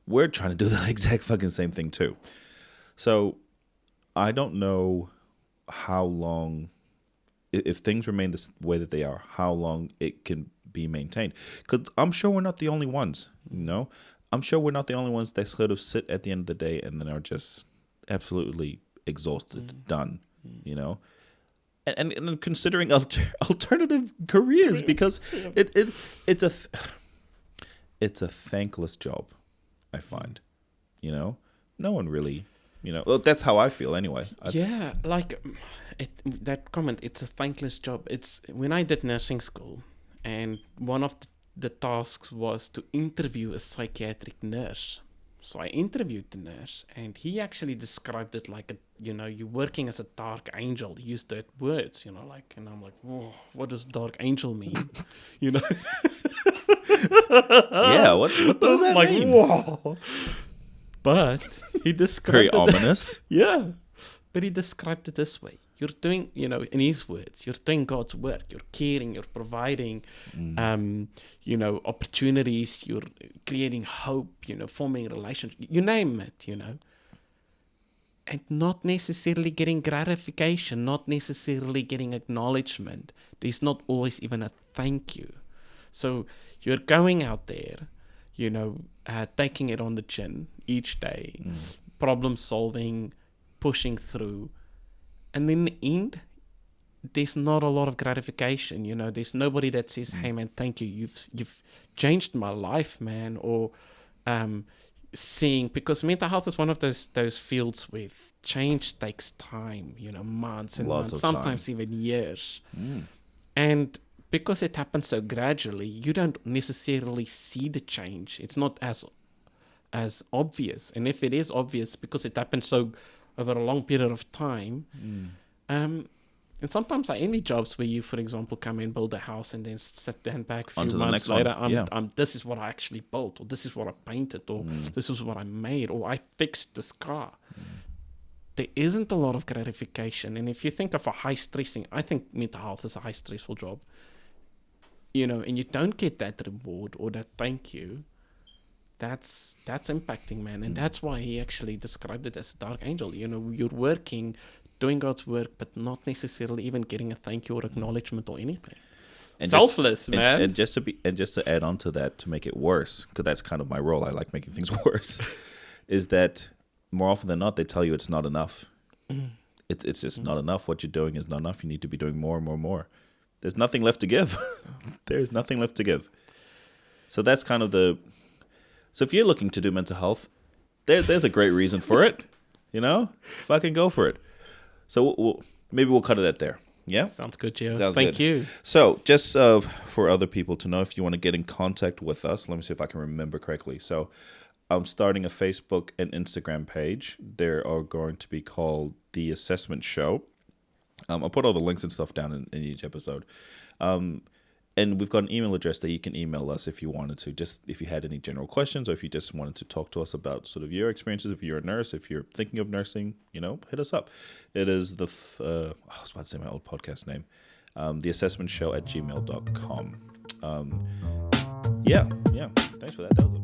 we're trying to do the exact fucking same thing too. So I don't know how long, if things remain the way that they are, how long it can be maintained. Because I'm sure we're not the only ones, I'm sure we're not the only ones that sort of sit at the end of the day and then are just absolutely exhausted, done, And considering alternative careers, because it's a thankless job, I find. No one really, well, that's how I feel anyway. That comment, it's a thankless job. It's when I did nursing school, and one of the tasks was to interview a psychiatric nurse. So I interviewed the nurse, and he actually described it like you're working as a dark angel. He used that words, and I'm like, whoa, what does dark angel mean? Yeah, what does that mean? Whoa. But he described very ominous. Yeah, but he described it this way. You're doing, in his words, you're doing God's work. You're caring, you're providing, opportunities. You're creating hope, forming relationships. You name it, And not necessarily getting gratification, not necessarily getting acknowledgement. There's not always even a thank you. So you're going out there, taking it on the chin each day, problem solving, pushing through. And in the end, there's not a lot of gratification. There's nobody that says, "Hey, man, thank you. You've changed my life, man." Or because mental health is one of those fields where change takes time. Months and months, sometimes even years. And because it happens so gradually, you don't necessarily see the change. It's not as obvious. And if it is obvious, because it happens so over a long period of time. And sometimes I envy jobs where you, for example, come in, build a house, and then stand back a few months later. This is what I actually built, or this is what I painted, or this is what I made, or I fixed this car. There isn't a lot of gratification. And if you think of I think mental health is a high stressful job, and you don't get that reward or that thank you, that's impacting, man. And that's why he actually described it as a dark angel. You're working, doing God's work, but not necessarily even getting a thank you or acknowledgement or anything. And selfless, man. And just to add on to that, to make it worse, because that's kind of my role. I like making things worse. Is that more often than not, they tell you it's not enough. It's just not enough. What you're doing is not enough. You need to be doing more and more and more. There's nothing left to give. There's nothing left to give. So that's kind of So if you're looking to do mental health, there's a great reason for it. Fucking go for it. So maybe we'll cut it at there. Yeah? Sounds good, Gio. Sounds Thank good. you. So, just for other people to know, if you want to get in contact with us, let me see if I can remember correctly. So, I'm starting a Facebook and Instagram page. They are going to be called The Assessment Show. I'll put all the links and stuff down in each episode. And we've got an email address that you can email us if you wanted to, just if you had any general questions or if you just wanted to talk to us about sort of your experiences. If you're a nurse, if you're thinking of nursing, hit us up. It is I was about to say my old podcast name, theassessmentshow@gmail.com. Yeah. Thanks for that. That was